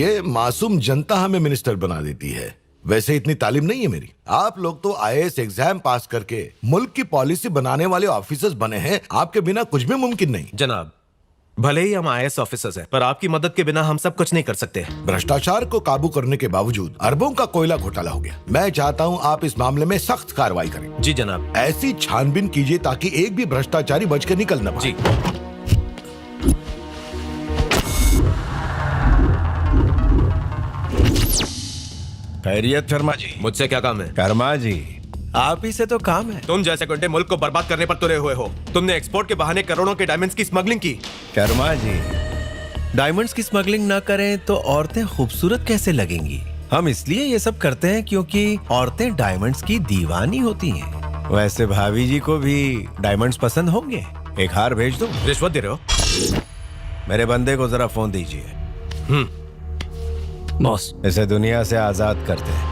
ये मासूम जनता हमें मिनिस्टर बना देती है। वैसे इतनी तालीम नहीं है मेरी। आप लोग तो आईएएस एग्जाम पास करके मुल्क की पॉलिसी बनाने वाले ऑफिसर्स बने हैं। आपके बिना कुछ भी मुमकिन नहीं। जनाब, भले ही हम आईएएस ऑफिसर्स हैं, पर आपकी मदद के बिना हम सब कुछ नहीं कर सकते। भ्रष्टाचार को काबू करने के बावजूद अरबों का कोयला घोटाला हो गया। मैं चाहता हूं आप इस मामले में सख्त कार्रवाई करें। जी जनाब। ऐसी छानबीन कीजिए ताकि एक भी भ्रष्टाचारी बच के निकल न पाए। जी। खैरियत शर्मा जी। मुझसे क्या काम है? शर्मा जी, आप ही से तो काम है। तुम जैसे गुंडे मुल्क को बर्बाद करने पर तुले हुए हो। तुमने एक्सपोर्ट के बहाने करोड़ों के डायमंड्स की स्मगलिंग की। शर्मा जी, डायमंड्स की स्मगलिंग ना करें तो औरतें खूबसूरत कैसे लगेंगी? हम इसलिए ये सब करते हैं क्योंकि औरतें डायमंड्स की दीवानी होती हैं। वैसे भाभी जी को भी डायमंड्स पसंद होंगे। एक हार भेज दो। रिश्वत दे रहे हो? मेरे बंदे को जरा फोन दीजिए। बॉस, इसे दुनिया से आजाद करते हैं।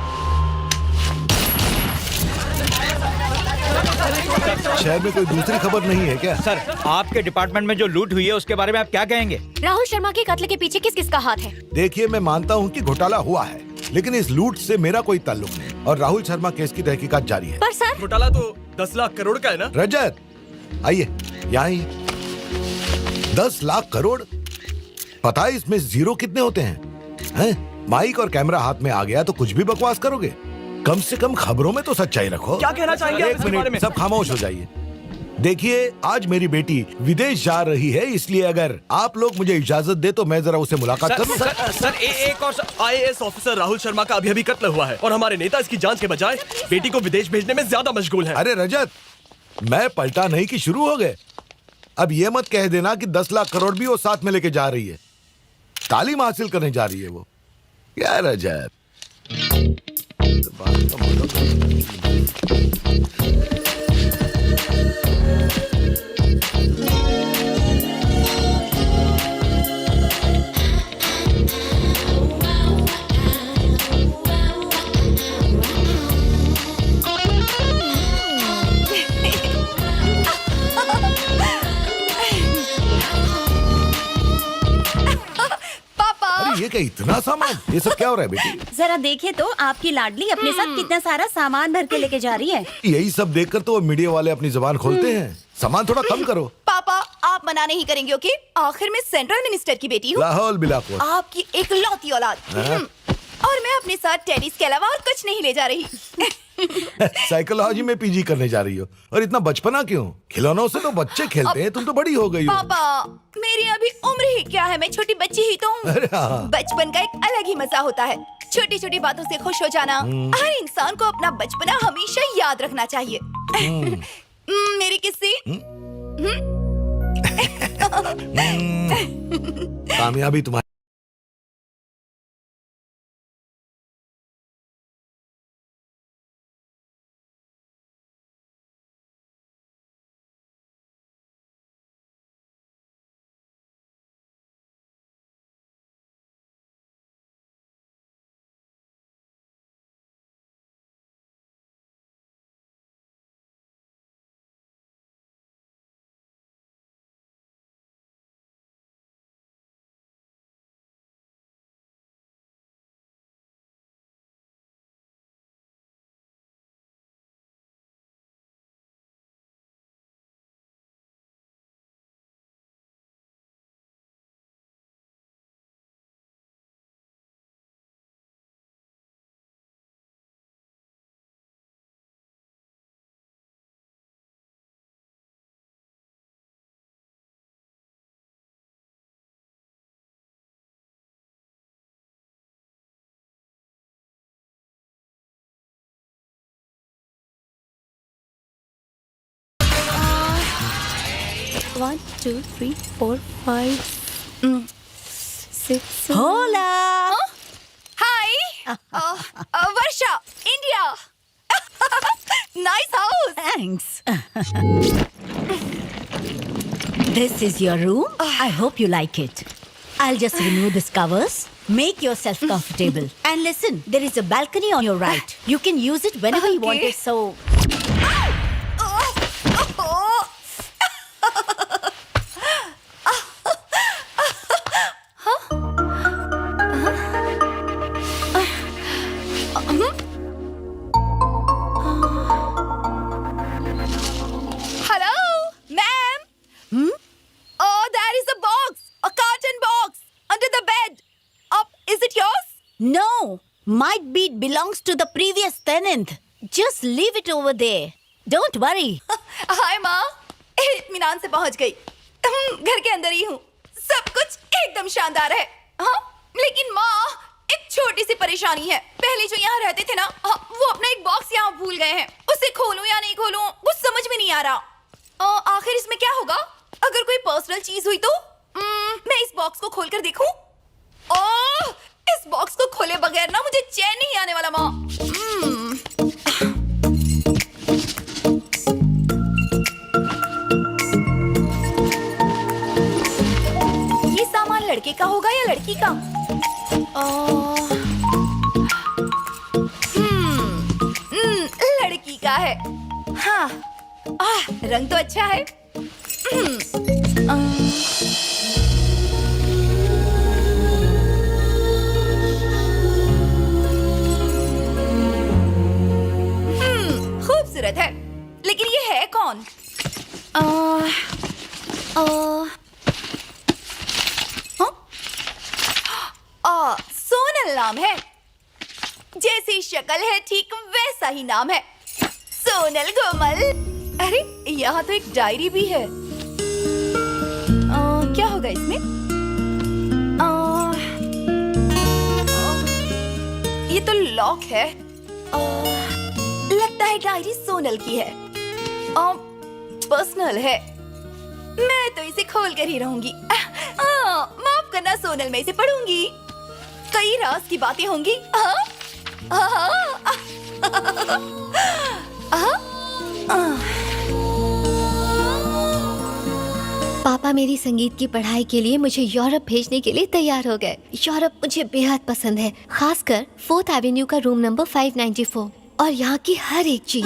शहर में कोई दूसरी खबर नहीं है क्या? सर, आपके डिपार्टमेंट में जो लूट हुई है उसके बारे में आप क्या कहेंगे? राहुल शर्मा के कत्ल के पीछे किस किस का हाथ है? देखिए, मैं मानता हूं कि घोटाला हुआ है, लेकिन इस लूट से मेरा कोई ताल्लुक नहीं और राहुल शर्मा केस की तहकीकात जारी है। पर सर, घोटाला तो 10 लाख करोड़ का है ना? रजत, आइए यहाँ ही। 10 लाख करोड़? पता है इसमें जीरो कितने होते हैं? माइक और कैमरा हाथ में आ गया तो कुछ भी बकवास करोगे? कम से कम खबरों में तो सच्चाई रखो। क्या कहना चाहेंगे आप एक इसके बारे में? मिनट, सब खामोश हो जाइए। देखिए, आज मेरी बेटी विदेश जा रही है, इसलिए अगर आप लोग मुझे इजाजत दे तो मैं जरा उसे मुलाकात करूं। सर, एक और आईएएस ऑफिसर राहुल शर्मा का अभी कत्ल हुआ है और हमारे नेता इसकी जांच के बजाय बेटी को विदेश भेजने में ज्यादा मशगूल है। अरे रजत, मैं पलटा नहीं कि शुरू हो गए। अब ये मत कह देना कि 10 लाख करोड़ भी वो साथ में लेके जा रही है। तालीम हासिल करने जा रही है वो। क्या रजत, ये क्या इतना सामान? ये सब क्या हो रहा है बेटी? जरा देखिए तो आपकी लाडली अपने साथ कितना सारा सामान भर के लेके जा रही है। यही सब देखकर तो वो मीडिया वाले अपनी जुबान खोलते हैं। सामान थोड़ा कम करो। पापा, आप मना नहीं करेंगे ओके? आखिर में सेंट्रल मिनिस्टर की बेटी हूँ। लाहौल बिलाकुल। आपकी इकलौती औलाद। और मैं अपने साथ टेनिस के अलावा और कुछ नहीं ले जा रही। साइकोलॉजी में पीजी करने जा रही हो और इतना बचपना क्यों? खिलौनों से तो बच्चे खेलते हैं, तुम तो बड़ी हो गई हो। पापा, मेरी अभी उम्र ही क्या है, मैं छोटी बच्ची ही तो हूँ। अरे हाँ। बचपन का एक अलग ही मजा होता है। छोटी छोटी बातों से खुश हो जाना। हर इंसान को अपना बचपना हमेशा याद रखना चाहिए। मेरी किस्सी। कामयाबी तुम्हारी। One, 2, 3, 4, 5, 6. Hola. Hi, Varsha, India. Nice house. Thanks. This is your room. I hope you like it. I'll just remove these covers. Make yourself comfortable. And listen, there is a balcony on your right. You can use it whenever you want it. So. My beat belongs to the previous tenant. Just leave it over there. Don't worry. हाय माँ, इत्मीनान से पहुँच गई। घर के अंदर ही हूँ। सब कुछ एकदम शानदार है। हाँ, लेकिन माँ, एक छोटी सी परेशानी है। पहले जो यहाँ रहते थे ना, वो अपना एक बॉक्स यहाँ भूल गए हैं। उसे खोलूं या नहीं खोलूं, कुछ समझ में नहीं आ रहा। आखिर इसमें क्या होगा? अगर कोई पर्सनल चीज हुई तो मैं इस बॉक्स को खोलकर देखूं? ओह, इस बॉक्स को खोले बगैर ना मुझे चैन नहीं आने वाला माँ। ये सामान लड़के का होगा या लड़की का? लड़की का है। हाँ, रंग तो अच्छा है। खूबसूरत है, लेकिन ये है कौन? सोनल नाम है। जैसी शक्ल है ठीक वैसा ही नाम है, सोनल गोमल। अरे यहाँ तो एक डायरी भी है। क्या होगा इसमें? ये तो लॉक है। लगता है डायरी सोनल की है। पर्सनल है। मैं तो इसे खोल कर ही रहूंगी। माफ करना सोनल, मैं इसे पढ़ूंगी। कई राज की बातें होंगी। पापा मेरी संगीत की पढ़ाई के लिए मुझे यूरोप भेजने के लिए तैयार हो गए। यूरोप मुझे बेहद पसंद है, खासकर 4th एवेन्यू का रूम नंबर 594 और यहाँ की हर एक चीज।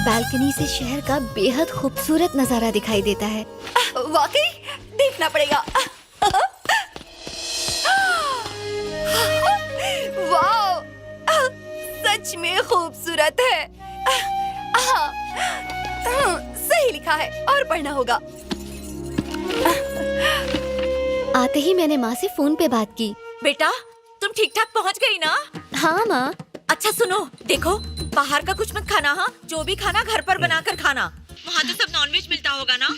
बालकनी से शहर का बेहद खूबसूरत नजारा दिखाई देता है। वाकई देखना पड़ेगा। वाओ, सच में खूबसूरत है। सही लिखा है और पढ़ना होगा। आते ही मैंने माँ से फोन पे बात की। बेटा, तुम ठीक ठाक पहुँच गई ना? हाँ माँ। अच्छा सुनो, देखो बाहर का कुछ मत खाना। हाँ, जो भी खाना घर पर बनाकर खाना। वहाँ तो सब नॉनवेज मिलता होगा ना?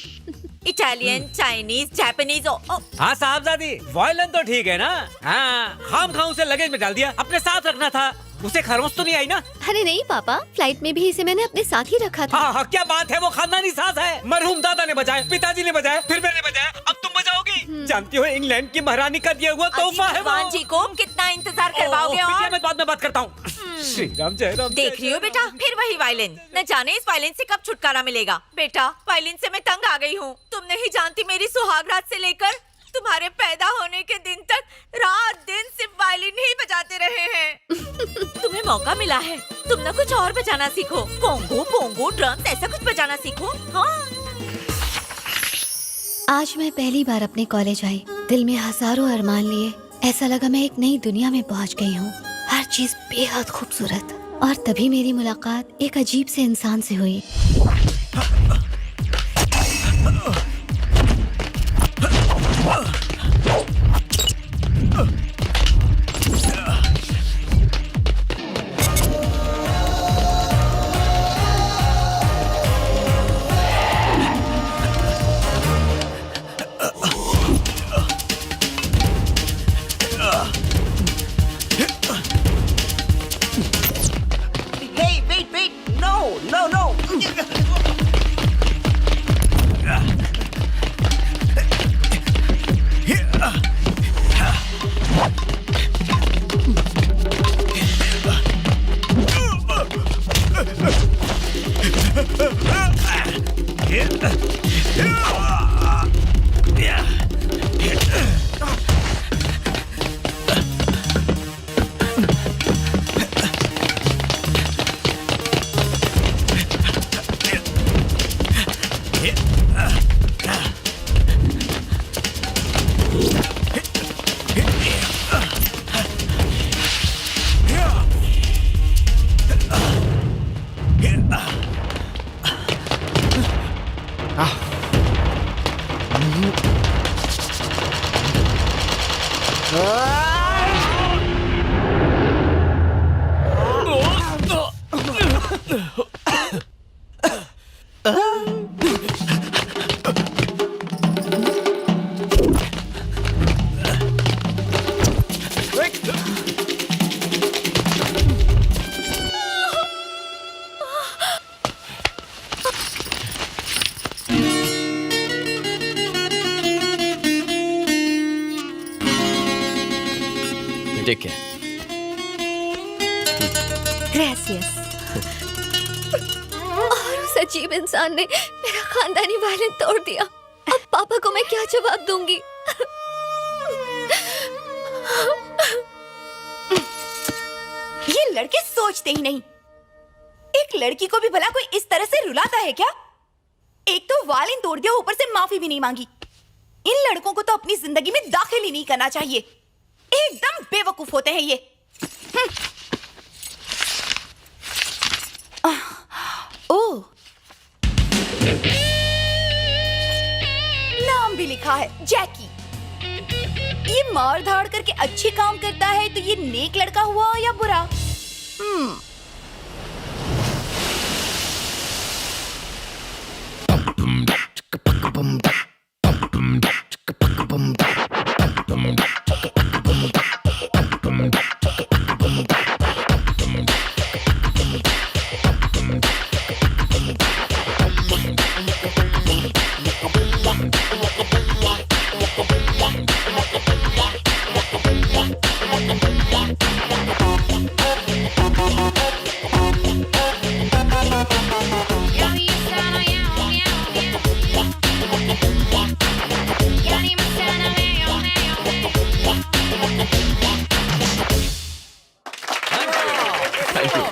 Italian, Chinese, Japanese. हाँ साहबजादी, वॉयलन तो ठीक है ना? हाँ, खाम खाम उसे लगेज में डाल दिया, अपने साथ रखना था। उसे खरोंच तो नहीं आई ना? अरे नहीं पापा, फ्लाइट में भी इसे मैंने अपने साथ ही रखा था। हाँ हाँ, क्या बात है, वो खानदानी साथ है। मरहूम दादा ने बजाया, पिताजी ने बजाया, फिर मैंने बजाया, अब तुम बजाओगी। जानती हो इंग्लैंड की महारानी का दिया हुआ तोहफा है भगवान वो। जी को कितना इंतजार करवाओगे? और मैं बाद में बात करता हूँ। श्री राम जय राम। देख रही हो बेटा, फिर वही वायलिन। न जाने इस वायलिन से कब छुटकारा मिलेगा। बेटा, वायलिन से मैं तंग आ गई हूँ। तुम नहीं जानती, मेरी सुहागरात से लेकर तुम्हारे पैदा होने के दिन तक रात दिन सिर्फ वायलिन ही बजाते रहे हैं। तुम्हें मौका मिला है, तुम ना कुछ और बजाना सीखो। कोंगो, पोंगो, ड्रम्स, ऐसा कुछ बजाना सीखो। हाँ, आज मैं पहली बार अपने कॉलेज आई। दिल में हजारों अरमान लिए। ऐसा लगा मैं एक नई दुनिया में पहुंच गई हूँ। हर चीज बेहद खूबसूरत। और तभी मेरी मुलाकात एक अजीब से इंसान से हुई। Hey, wait, no. Take care. ग्रेसियस। और उस अजीब इंसान ने मेरा खानदानी वायलिन तोड़ दिया। अब पापा को मैं क्या जवाब दूंगी? ये लड़के सोचते ही नहीं। एक लड़की को भी भला कोई इस तरह से रुलाता है क्या? एक तो वायलिन तोड़ दिया, ऊपर से माफी भी नहीं मांगी। इन लड़कों को तो अपनी जिंदगी में दाखिल ही नहीं करना चाहिए। एकदम बेवकूफ होते हैं ये। ओह, नाम भी लिखा है, जैकी। ये मार धाड़ करके अच्छे काम करता है तो ये नेक लड़का हुआ या बुरा?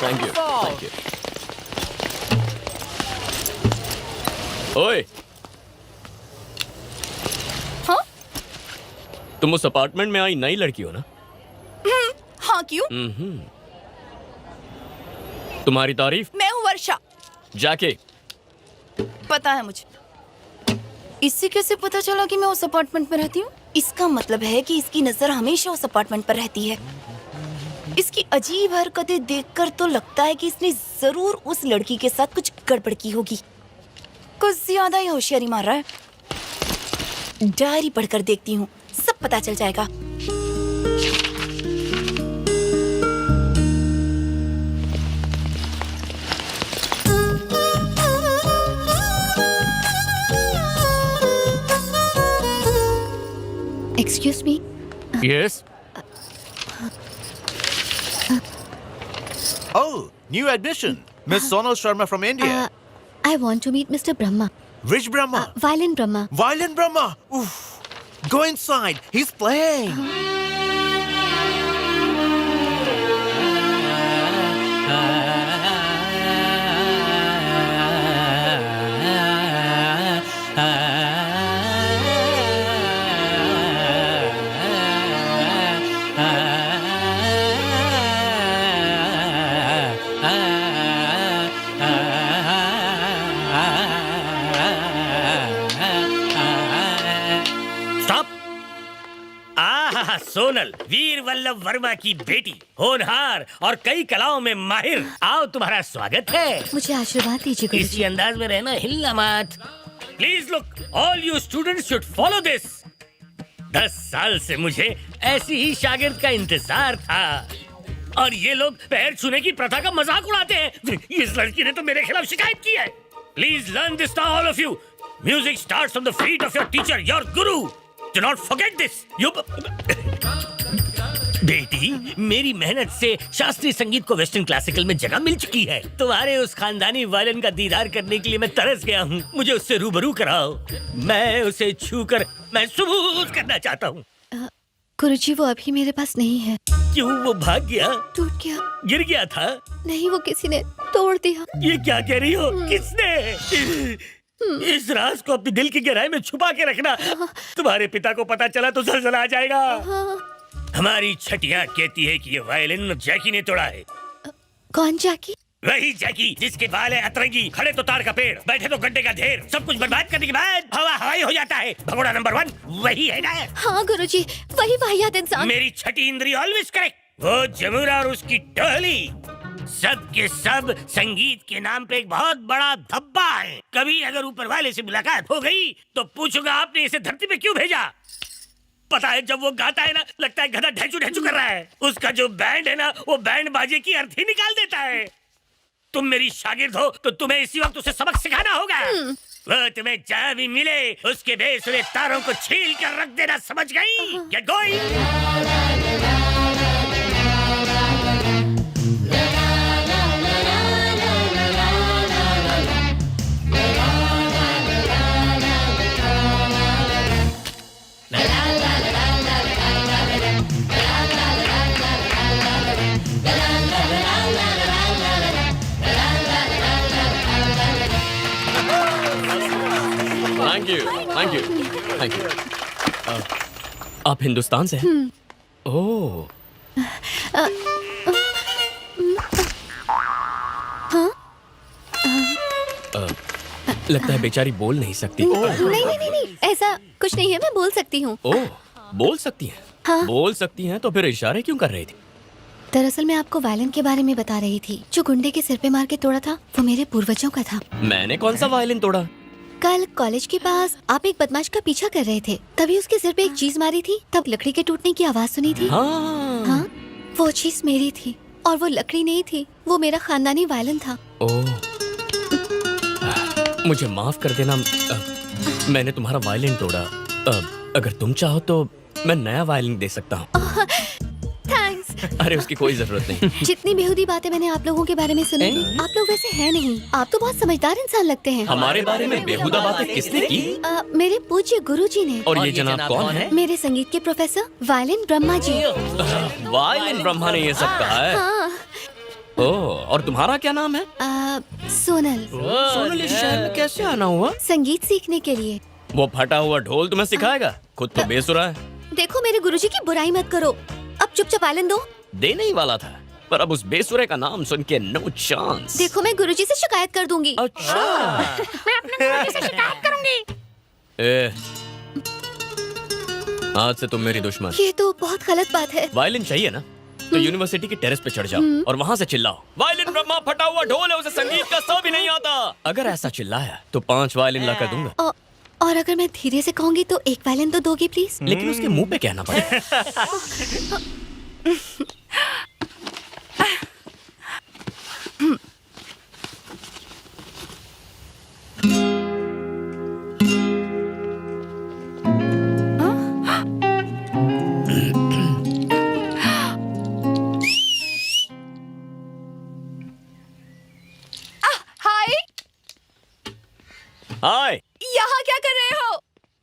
Thank you. ओए, हाँ? तुम उस अपार्टमेंट में आई नई लड़की हो ना? हाँ, क्यों? तुम्हारी तारीफ? मैं हूँ वर्षा। जाके पता है मुझे। इससे कैसे पता चला कि मैं उस अपार्टमेंट में रहती हूँ? इसका मतलब है कि इसकी नजर हमेशा उस अपार्टमेंट पर रहती है। इसकी अजीब हरकतें देखकर तो लगता है कि इसने जरूर उस लड़की के साथ कुछ गड़बड़ की होगी। कुछ ज्यादा ही होशियारी मार रहा है। डायरी पढ़कर देखती हूँ, सब पता चल जाएगा। Excuse me. Yes. Oh, new admission. Miss Sonal Sharma from India. I want to meet Mr. Brahma. Which Brahma? Violin Brahma. Violin Brahma. Oof. Go inside. He's playing. Sonal, Veer Vallabh Verma की बेटी, होनहार और कई कलाओं में माहिर। आओ, तुम्हारा स्वागत है। मुझे आशीर्वाद दीजिए गुरुजी। इसी अंदाज में रहना, हिलना मत। Please look, all you students should follow this. 10 साल से मुझे ऐसी ही शागिर्द का इंतजार था और ये लोग पैर छूने की प्रथा का मजाक उड़ाते हैं। इस लड़की ने तो मेरे खिलाफ शिकायत की है। Please learn this now all of you. Music starts from the feet of your teacher, your guru. Do not forget this. बेटी, मेरी मेहनत से शास्त्रीय संगीत को वेस्टर्न क्लासिकल में जगह मिल चुकी है। तुम्हारे उस खानदानी वायलिन का दीदार करने के लिए मैं तरस गया हूँ। मुझे उससे रूबरू कराओ। मैं उसे छूकर महसूस करना चाहता हूँ। गुरुजी, वो अभी मेरे पास नहीं है। क्यों? वो भाग गया? टूट गया। गिर गया था? नहीं, वो किसी ने तोड़ दिया। ये क्या कह रही हो? किसने? इस राज को अपने दिल की गहराई में छुपा के रखना। तुम्हारे पिता को पता चला तो जलजला आ जाएगा। हमारी छठियां कहती है कि ये वायलिन जैकी ने तोड़ा है। कौन जैकी? वही जैकी जिसके बाल है अतरंगी, खड़े तो ताड़ का पेड़, बैठे तो गड्ढे का ढेर, सब कुछ बर्बाद करने के बाद हवा हवाई हो जाता है। भगोड़ा नंबर 1 वही है ना? हाँ गुरुजी, वही वाहियात इंसान। मेरी छठी इंद्री ऑलवेज करेक्ट। वो जमुरा और उसकी टोली सब के सब संगीत के नाम पे एक बहुत बड़ा धब्बा है। कभी अगर ऊपर वाले से मुलाकात हो गई तो पूछूंगा आपने इसे धरती पे क्यों भेजा। पता है जब वो गाता है ना, लगता है गधा ढेचू ढेचू कर रहा है। उसका जो बैंड है ना, वो बैंड बाजे की अर्थ ही निकाल देता है। तुम मेरी शागिर्द हो तो तुम्हें इसी वक्त उसे सबक सिखाना होगा। वो तुम्हें जहाँ भी मिले उसके बेसुरे तारों को छील कर रख देना, समझ गई? Get going. Thank you, thank you, thank you. आप हिंदुस्तान से हैं? ओह, लगता है बेचारी बोल नहीं सकती। नहीं, ऐसा कुछ नहीं है, मैं बोल सकती हूँ। ओह, बोल सकती हैं? हाँ। बोल सकती हैं तो फिर इशारे क्यों कर रही थी? दरअसल मैं आपको वायलिन के बारे में बता रही थी। जो गुंडे के सिर पे मार के तोड़ा था वो मेरे पूर्वजों का था। मैंने कौन सा वायलिन तोड़ा? कल कॉलेज के पास आप एक बदमाश का पीछा कर रहे थे, तभी उसके सिर पे एक चीज मारी थी, तब लकड़ी के टूटने की आवाज सुनी थी। हाँ, वो चीज मेरी थी और वो लकड़ी नहीं थी, वो मेरा खानदानी वायलिन था। ओह, मुझे माफ कर देना, मैंने तुम्हारा वायलिन तोड़ा। अगर तुम चाहो तो मैं नया वायलिन दे सकता हूँ। थैंक्स। अरे उसकी कोई जरूरत नहीं। जितनी बेहुदी बातें मैंने आप लोगों के बारे में सुनी, आप लोग वैसे हैं नहीं। आप तो बहुत समझदार इंसान लगते हैं। हमारे बारे में बेहुदा बातें किसने की? मेरे पूज्य गुरुजी ने। और ये जनाब कौन है? मेरे संगीत के professor violin Brahma ji. Violin Brahma ने ये सब कहा है? हाँ। ओह, और तुम्हारा क्या नाम है? सोनल। सोनल इस शहर में कैसे आना हुआ? संगीत सीखने के लिए। वो फटा हुआ ढोल तुम्हें सिखाएगा? खुद तो बेसुरा है। देखो मेरे गुरुजी की बुराई मत करो, अब चुपचाप वायलिन दो। देने ही वाला था, पर अब उस बेसुरे का नाम सुन के नो चांस। देखो मैं गुरुजी से शिकायत कर दूंगी। अच्छा। मैं अपने गुरुजी से शिकायत करूंगी। आज से तुम मेरी दुश्मन। ये तो बहुत गलत बात है। वायलिन चाहिए ना, तो यूनिवर्सिटी के टेरेस पे चढ़ जाओ और वहाँ से चिल्लाओ, वायलिन ब्रह्मा फटा हुआ ढोल है, उसे संगीत का सा भी नहीं आता। अगर ऐसा चिल्लाया तो 5 वायलिन लाकर दूंगा। और अगर मैं धीरे से कहूंगी तो 1 वायलिन तो दोगे प्लीज? लेकिन उसके मुंह पे कहना पड़ेगा। हाय, हाय, यहाँ क्या कर रहे हो?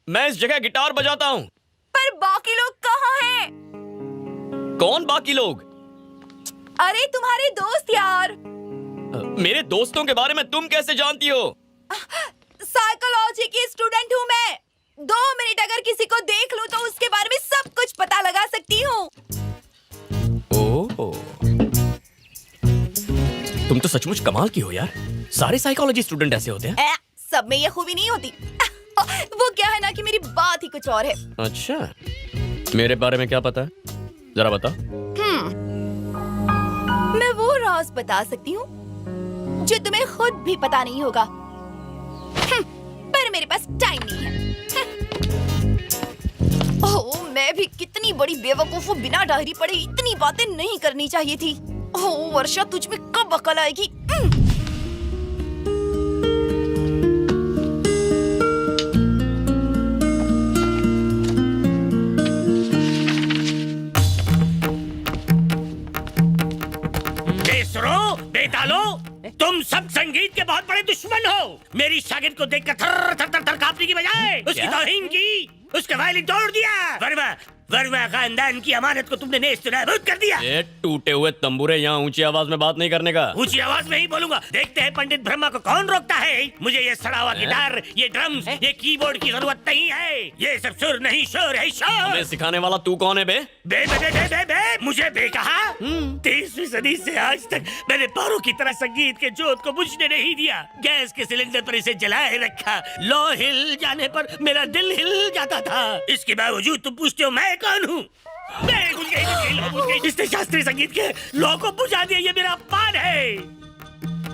मैं इस जगह गिटार बजाता हूँ। पर बाकी लोग कहाँ हैं? कौन बाकी लोग? अरे तुम्हारे दोस्त यार। मेरे दोस्तों के बारे में तुम कैसे जानती हो? साइकोलॉजी की स्टूडेंट हूँ मैं। 2 मिनट अगर किसी को देख लूँ तो उसके बारे में सब कुछ पता लगा सकती हूँ। ओह, तुम तो सचमुच कमाल की हो यार। सारे साइकोलॉजी स्टूडेंट ऐसे होते हैं? सब में ये खूबी नहीं होती। वो क्या है ना कि मेरी बात ही कुछ और है। अच्छा, मेरे बारे में क्या पता है? जरा बता। मैं वो राज बता सकती हूँ जो तुम्हें खुद भी पता नहीं होगा। पर मेरे पास टाइम नहीं है। ओह, मैं भी कितनी बड़ी बेवकूफ हूँ, बिना डायरी पढ़े इतनी बातें नहीं करनी चाहिए थी। ओह वर्षा, तुझ में कब अकल आएगी? बेतालो, तुम सब संगीत के बहुत बड़े दुश्मन हो। मेरी शागिर्द को देखकर थर थर थर थर कांपने की बजाय उसकी तौहीन की। उसका वायलिन तोड़ दिया। वर्मा वर्मा खानदान की अमानत को तुमने नेस्तनाबूद कर दिया। ये टूटे हुए तंबूरे, यहाँ ऊंची आवाज में बात नहीं करने का। ऊंची आवाज में ही बोलूंगा। देखते हैं पंडित ब्रह्मा को कौन रोकता है। मुझे ये सड़ा हुआ गिटार, ये ड्रम्स, ये कीबोर्ड की जरूरत नहीं है। ये सब सुर नहीं, शोर है, शोर। हमें सिखाने वाला तू कौन है बे? बे बे बे बे बे मुझे बे कहा? 23वीं सदी से आज तक मैंने पारों की तरह संगीत के जोत को बुझने नहीं दिया। गैस के सिलेंडर पर इसे जलाए रखा। लो हिल जाने पर मेरा दिल हिल जाता था। इसके बावजूद तुम पूछते हो मैं कौन हूँ? मैं बुझ गई। इसने शास्त्रीय संगीत के लौ को बुझा दिया। ये मेरा अपमान है।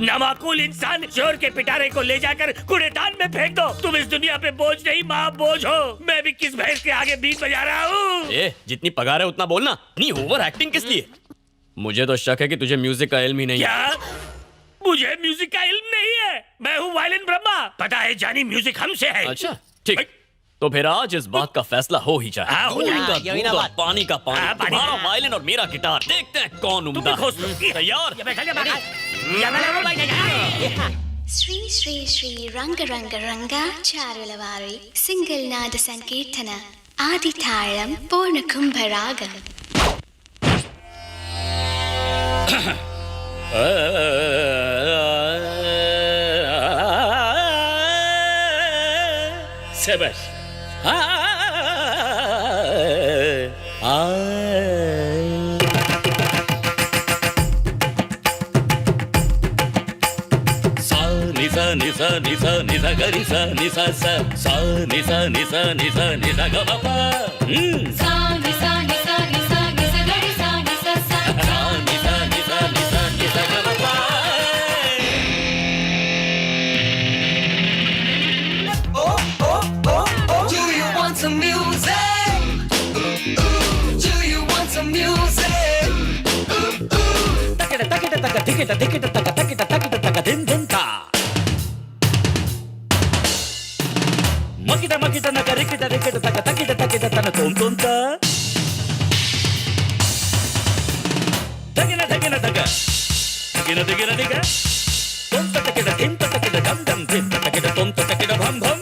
नामाकूल इंसान, शोर के पिटारे को ले जाकर कूड़ेदान में फेंक दो। तुम इस दुनिया पे बोझ नहीं, माँ बोझ हो। मैं भी किस भैंस के आगे बीट बजा रहा हूँ। जितनी पगार है उतना बोलना। नहीं ओवर एक्टिंग किस लिए? मुझे तो शक है कि तुझे म्यूजिक का इल्म ही नहीं है। क्या मुझे म्यूजिक का इल्म नहीं है? मैं हूँ वायलिन ब्रह्मा। पता है जानी, म्यूजिक हमसे है। अच्छा ठीक, तो फिर आज इस बात का फैसला हो ही जाए। हाँ, हो जाएगा। दूध का दूध और पानी का पानी। तुम्हारा वायलिन और मेरा गिटार, देखते हैं कौन उम्दा है। तैयार? శ్రీ శ్రీ శ్రీ రంగ రంగ రంగ చారుల వారి సింగిల్ నాద సంకీర్తన ఆది తాళం పూర్ణ కుంభరాగం. शाबाश। निसा निसा निसा गरी सा निसा सा सा निसा निसा निसा निसा ग प सा निसा निसा निसा निसा गरी सा निसा सा सा निसा निसा निसा निसा ग प Do you want some music? Do you want some music? takita takita taka tikita tikita taka takita takita taka din din ta makita makita naka rikita rikita taka takita takita tana tom tom ta takina takina taka takina takina taka tom ta takita tim ta takita dam dam tim ta takita tom ta takita bham bham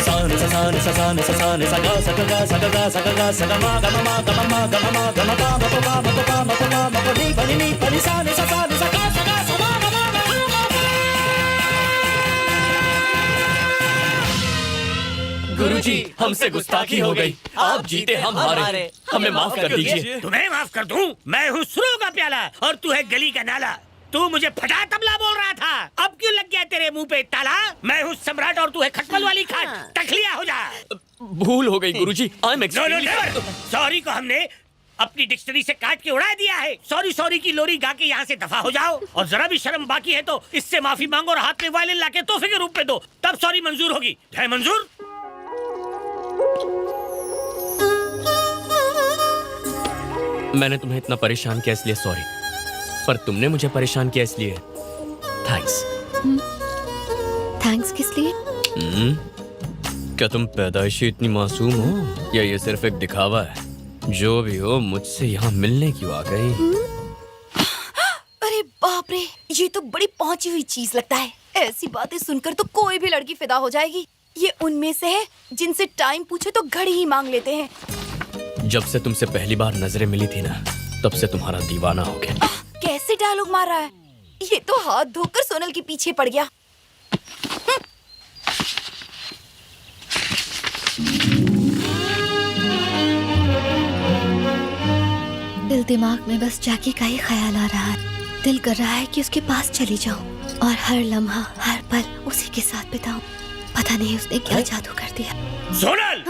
sani sa sani sa sani sa sani sa ga sa ga sa ga sa ga sa ga ma ga ma ga ma ga ma ga ma pa ma pa ma pa pa ma pa ma ma pa ni pa ni sani sa ga sa ga sa ma ga ma ga ma गुरुजी, हमसे गुस्ताखी हो गई। आप जीते, हम हारे। हमें माफ कर दीजिए। तुम्हें माफ कर दूं? मैं हूँ सुरों का प्याला और तू है गली का नाला। तू मुझे फटा तबला बोल रहा था, अब क्यों लग गया तेरे मुंह पे ताला? मैं हूँ सम्राट और तू है खटमल वाली खाट। तखलिया हो जा। भूल हो गई गुरुजी। आई एम एक्सट्रीमली सॉरी को हमने अपनी डिक्शनरी से काट के उड़ा दिया है। सॉरी सॉरी की लोरी गा के यहाँ से दफा हो जाओ। और जरा भी शर्म बाकी है तो इससे माफी मांगो और हाथ में वायलिन लाके तोहफे के रूप में दो, तब सॉरी मंजूर होगी। है मंजूर? मैंने तुम्हें इतना परेशान किया इसलिए सॉरी, पर तुमने मुझे परेशान किया इसलिए थैंक्स। थैंक्स किस लिए? क्या तुम पैदाइशी इतनी मासूम हो या ये सिर्फ एक दिखावा है? जो भी हो, मुझसे यहाँ मिलने क्यों आ गई? अरे बाप रे, ये तो बड़ी पहुंची हुई चीज लगता है। ऐसी बातें सुनकर तो कोई भी लड़की फिदा हो जाएगी। ये उनमें से है जिनसे टाइम पूछे तो घड़ी ही मांग लेते हैं। जब से तुमसे पहली बार नजरें मिली थी ना, तब से तुम्हारा दीवाना हो गया। कैसे डायलॉग मार रहा है? ये तो हाथ धोकर सोनल के पीछे पड़ गया। दिल दिमाग में बस जैकी का ही ख्याल आ रहा है। दिल कर रहा है कि उसके पास चली जाऊं और हर लम्हा हर पल उसी के साथ बिताऊं। पता नहीं उसने क्या जादू कर दिया। सोनल,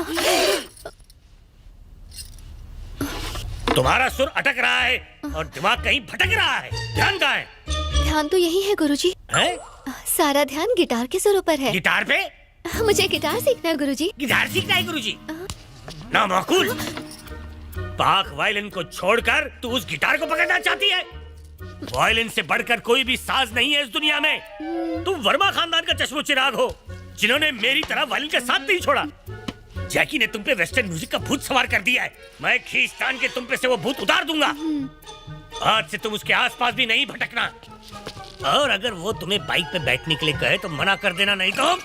तुम्हारा सुर अटक रहा है और दिमाग कहीं भटक रहा है। ध्यान कहाँ है? ध्यान तो यही है गुरुजी। है? सारा ध्यान गिटार के सुरों पर है। गिटार पे? मुझे गिटार सीखना है गुरुजी। गिटार सीखना है गुरुजी? ना माकूल। पाक वायलिन को छोड़कर तू उस गिटार को पकड़ना चाहती है? वायलिन से बढ़कर कोई भी साज नहीं है इस दुनिया में। तुम वर्मा खानदान का चश्मो चिराग हो, जिन्होंने मेरी तरह वायलिन का साथ नहीं छोड़ा। जैकी ने तुम पे वेस्टर्न म्यूजिक का भूत सवार कर दिया है। मैं खींचतान के तुम पे से वो भूत उतार दूंगा। आज से तुम उसके आसपास भी नहीं भटकना। और अगर वो तुम्हें बाइक पे बैठने के लिए कहे तो मना कर देना, नहीं तो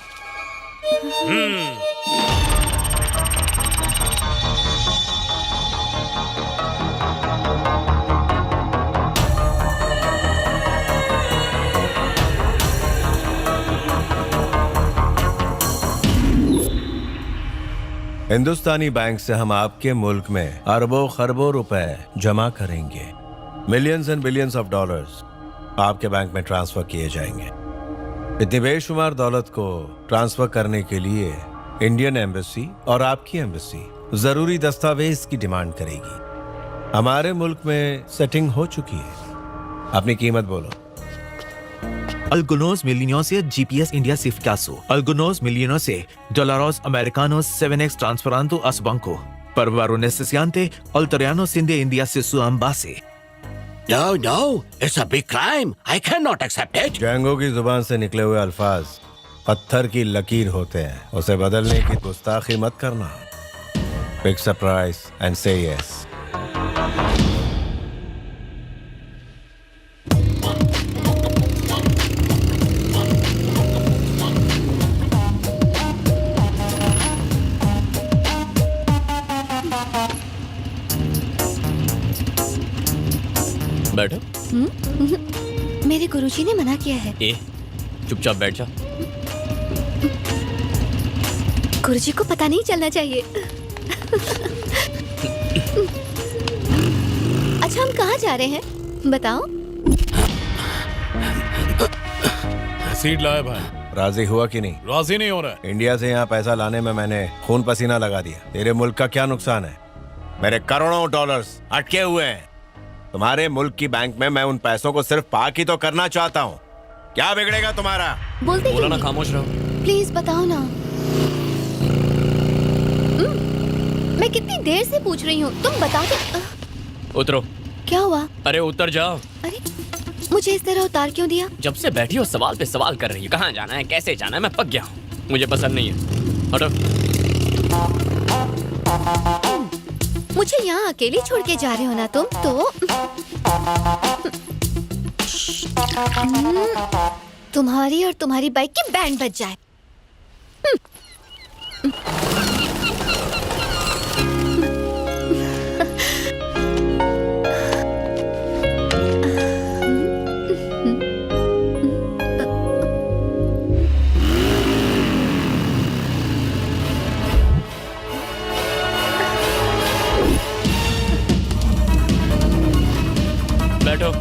हिंदुस्तानी बैंक से हम आपके मुल्क में अरबों खरबों रुपए जमा करेंगे। Millions and billions of dollars आपके बैंक में ट्रांसफर किए जाएंगे। इतनी बेशुमार दौलत को ट्रांसफर करने के लिए इंडियन एम्बेसी और आपकी एम्बेसी जरूरी दस्तावेज की डिमांड करेगी। हमारे मुल्क में सेटिंग हो चुकी है। अपनी कीमत बोलो। Algunos millones GPS India Sifcaso. Algunos millones dólares americanos 7x transferando a su banco. Para varonesiante Altoriano Sinde India se su ambase. No, it's a big crime. I cannot accept it. जंगों की जुबान से निकले हुए अल्फाज पत्थर की लकीर होते हैं। उसे बदलने की गुस्ताखी मत करना। Fix a price and say yes. बैठो। मेरे गुरुजी ने मना किया है। ए, चुपचाप बैठ जा। गुरुजी को पता नहीं चलना चाहिए। अच्छा, हम कहाँ जा रहे हैं बताओ। सीट लाया भाई। राजी हुआ कि नहीं? राजी नहीं हो रहा। इंडिया से यहाँ पैसा लाने में मैंने खून पसीना लगा दिया। तेरे मुल्क का क्या नुकसान है? मेरे करोड़ों डॉलर्स अटके हुए हैं। तुम्हारे मुल्क की बैंक में मैं उन पैसों को सिर्फ पार्क ही तो करना चाहता हूँ। क्या बिगड़ेगा तुम्हारा? बोलते बोला क्यों ना, नहीं? खामोश रहो। प्लीज बताओ ना। मैं कितनी देर से पूछ रही हूँ, तुम बता दो। उतरो। क्या हुआ? अरे उतर जाओ। अरे मुझे इस तरह उतार क्यों दिया? जब से बैठी हो सवाल पे सवाल कर रही है। कहाँ जाना है, कैसे जाना है, मैं पक गया हूँ। मुझे पसंद नहीं है। हटो। मुझे यहाँ अकेली छोड़ के जा रहे हो ना तुम तो। तुम्हारी और तुम्हारी बाइक की बैंड बज जाए। बैठो।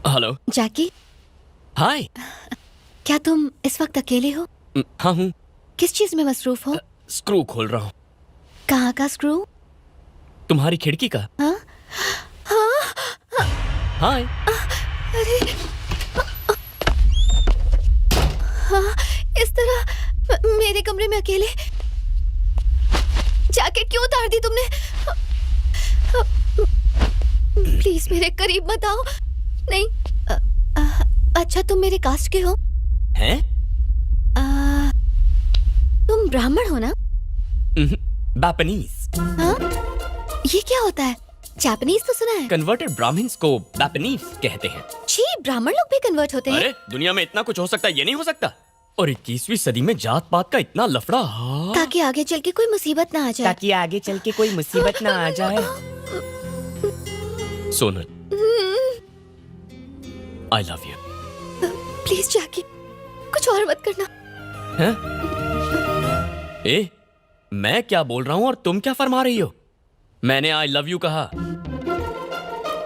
हेलो जैकी। हाय। क्या तुम इस वक्त अकेले हो? हाँ हूँ। किस चीज में मसरूफ हो? स्क्रू खोल रहा हूँ। कहाँ का स्क्रू? तुम्हारी खिड़की का। हाँ? हाँ? हाय। अरे हाँ, इस तरह मेरे कमरे में अकेले। जैकेट क्यों उतार दी तुमने? प्लीज मेरे करीब मत आओ। नहीं। अच्छा, तुम मेरे कास्ट के हो? हैं? तुम ब्राह्मण हो ना? जापानीज। हाँ? ये क्या होता है? जापानीज तो सुना है। कन्वर्टेड ब्राह्मण्स को जापानीज कहते हैं। छी, ब्राह्मण लोग भी कन्वर्ट होते हैं? अरे दुनिया में इतना कुछ हो सकता है, ये नहीं हो सकता। और 21वीं सदी में जात पात का इतना लफड़ा। ताकि आगे चल के कोई मुसीबत ना आ जाए। ताकि आगे चल के कोई मुसीबत ना आ जाए। Sonal, I love you. Please Jackie, कुछ और मत करना। हैं? ए, मैं क्या बोल रहा हूँ और तुम क्या फरमा रही हो? मैंने आई लव यू कहा।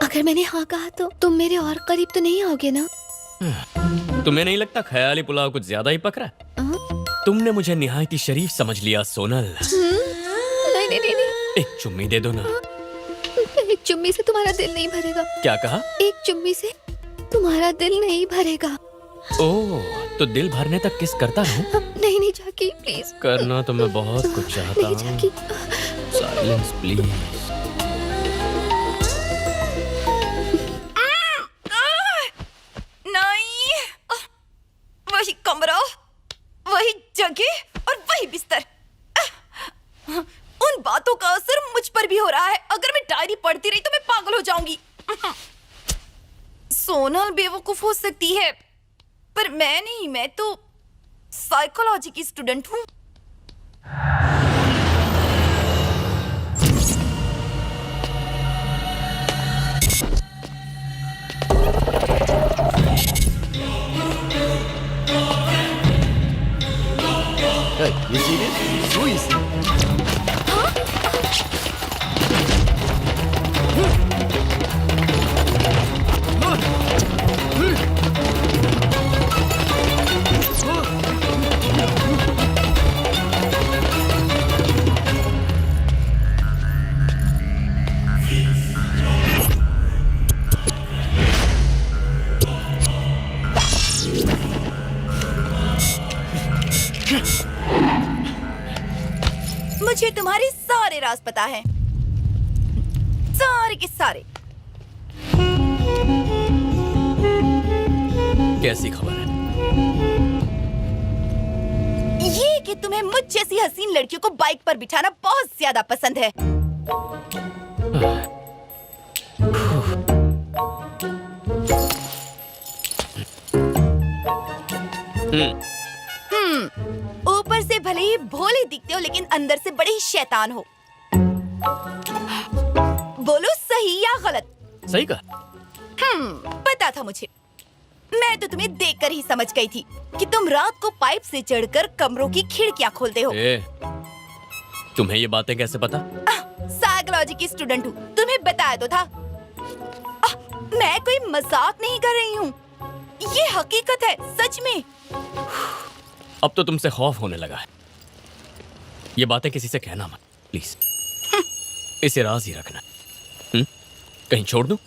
अगर मैंने हाँ कहा तो तुम मेरे और करीब तो नहीं आओगे ना? तुम्हें नहीं लगता ख्याली पुलाव कुछ ज्यादा ही पक रहा है? तुमने मुझे निहायती शरीफ समझ लिया सोनल। नहीं नहीं नहीं नहीं। एक चुम्मी दे दो ना। एक चुम्मी से तुम्हारा दिल नहीं भरेगा। क्या कहा? एक चुम्मी से तुम्हारा दिल नहीं भरेगा। ओह, तो दिल भरने तक किस करता रहूं? नहीं नहीं जाकी, प्लीज। करना तो मैं बहुत कुछ चाहता हूँ। नहीं जाकी। Silence please. सोनल बेवकूफ हो सकती है, पर मैं नहीं, मैं तो साइकोलॉजी की स्टूडेंट हूँ। You see this? Who is मुझे तुम्हारे सारे राज पता है, सारे के सारे। कैसी खबर है? ये कि तुम्हें मुझ जैसी हसीन लड़कियों को बाइक पर बिठाना बहुत ज्यादा पसंद है। ऊपर से भले ही भोले दिखते हो, लेकिन अंदर से बड़े ही शैतान हो। बोलो सही या गलत? सही कहा। पता था मुझे। मैं तो तुम्हें देखकर ही समझ गई थी कि तुम रात को पाइप से चढ़कर कमरों की खिड़कियां खोलते हो। तुम्हें ये बातें कैसे पता? साइकोलॉजी की स्टूडेंट हूँ, तुम्हें बताया तो था। मैं कोई मजाक नहीं कर रही हूँ, ये हकीकत है, सच में। अब तो तुमसे खौफ होने लगा है। ये बातें किसी से कहना मत, प्लीज। इसे राज ही रखना। कहीं छोड़ दूं?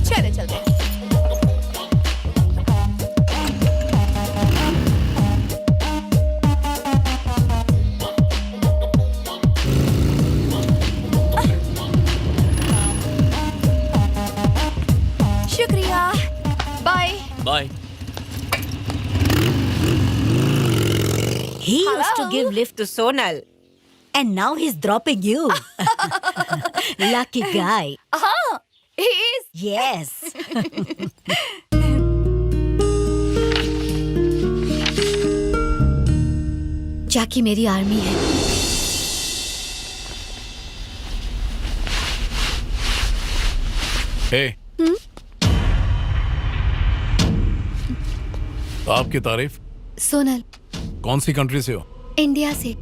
चले चलते हैं। शुक्रिया, bye. Bye. He used to Hello? give lift to Sonal, and now he's dropping you. Lucky guy. हाँ, he is. Yes. जाकी मेरी आर्मी है। हे आपकी तारीफ। सोनल, कौन सी कंट्री से हो? इंडिया से।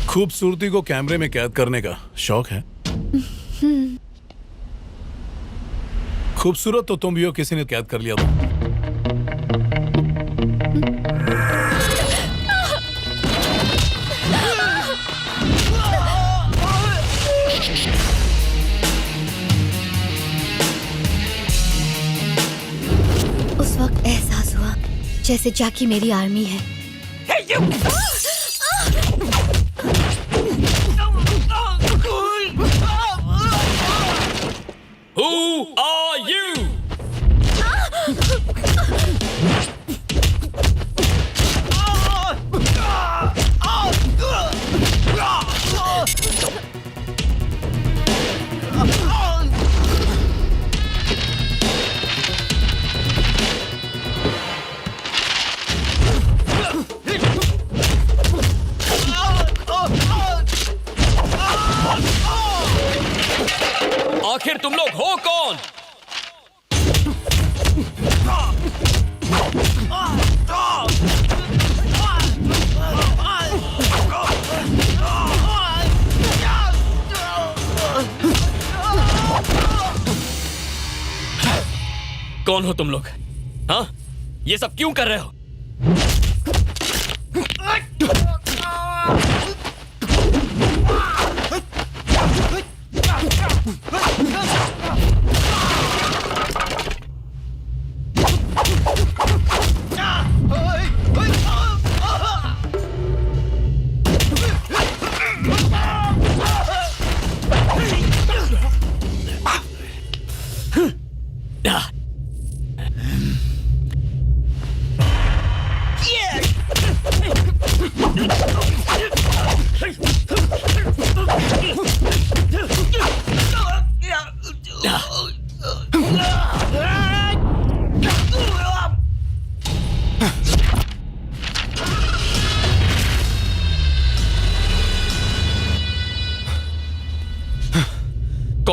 खूबसूरती को कैमरे में कैद करने का शौक है? खूबसूरत तो तुम भी हो, किसी ने कैद कर लिया था। उस वक्त एहसास हुआ जैसे जाकी मेरी आर्मी है। Who are you? आखिर तुम लोग हो कौन? कौन हो तुम लोग? हाँ? ये सब क्यों कर रहे हो?